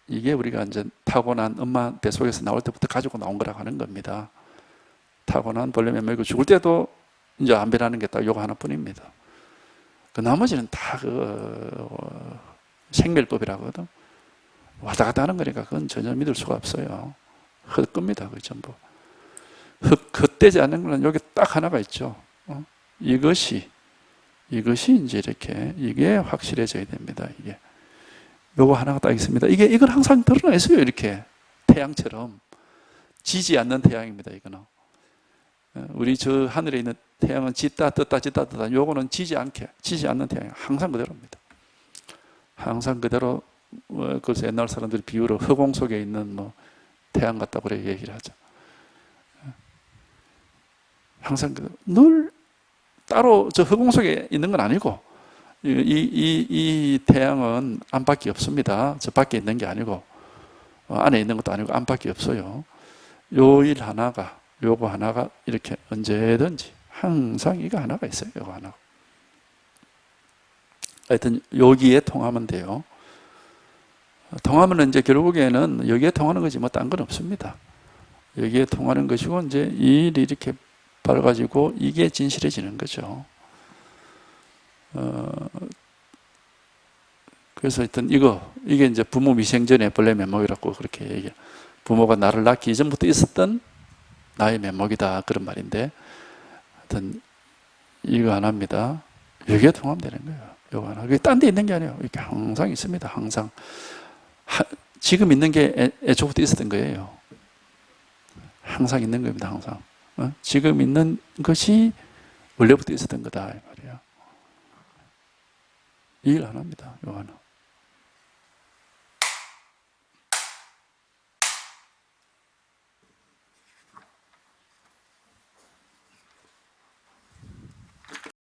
이게 우리가 이제 타고난 엄마 뱃속에서 나올 때부터 가지고 나온 거라고 하는 겁니다. 타고난 본래 면목이고 죽을 때도 이제 안 변하는 게 딱 요거 하나뿐입니다. 그 나머지는 다 생멸법이라거든. 왔다 갔다 하는 거니까 그건 전혀 믿을 수가 없어요. 헛겁니다, 그 전부. 헛되지 않는 거는 여기 딱 하나가 있죠. 이것이 이제 이렇게 이게 확실해져야 됩니다. 이게 요거 하나가 딱 있습니다. 이건 항상 드러나 있어요. 이렇게 태양처럼 지지 않는 태양입니다. 이거는 우리 저 하늘에 있는 태양은 짖다 떴다 짖다 떴다. 요거는 지지 않는 태양이 항상 그대로입니다. 항상 그대로. 그래서 옛날 사람들이 비유로 허공 속에 있는 뭐 태양 같다고 그래 얘기를 하죠. 항상 늘 따로 저 허공 속에 있는 건 아니고 이 태양은 안팎이 없습니다. 저 밖에 있는 게 아니고 안에 있는 것도 아니고 안팎이 없어요. 요거 하나가 이렇게 언제든지 항상 이거 하나가 있어요. 요거 하나. 하여튼 여기에 통하면 돼요. 통하면 이제 결국에는 여기에 통하는 거지 뭐 딴 건 없습니다. 여기에 통하는 것이고 이제 이 일이 이렇게 밝아지고 이게 진실해지는 거죠. 그래서 하여튼 이게 이제 부모 미생전에 본래 면목이라고 그렇게 얘기해요. 부모가 나를 낳기 이전부터 있었던 나의 면목이다 그런 말인데 하여튼 이거 하나입니다. 여기에 통하면 되는 거예요. 이거 하나. 그게 딴 데 있는 게 아니에요. 이렇게 항상 있습니다. 항상. 지금 있는 게 애초부터 있었던 거예요. 항상 있는 겁니다. 항상. 지금 있는 것이 원래부터 있었던 거다 이 말이에요. 이 일 하나입니다. 이거 하나.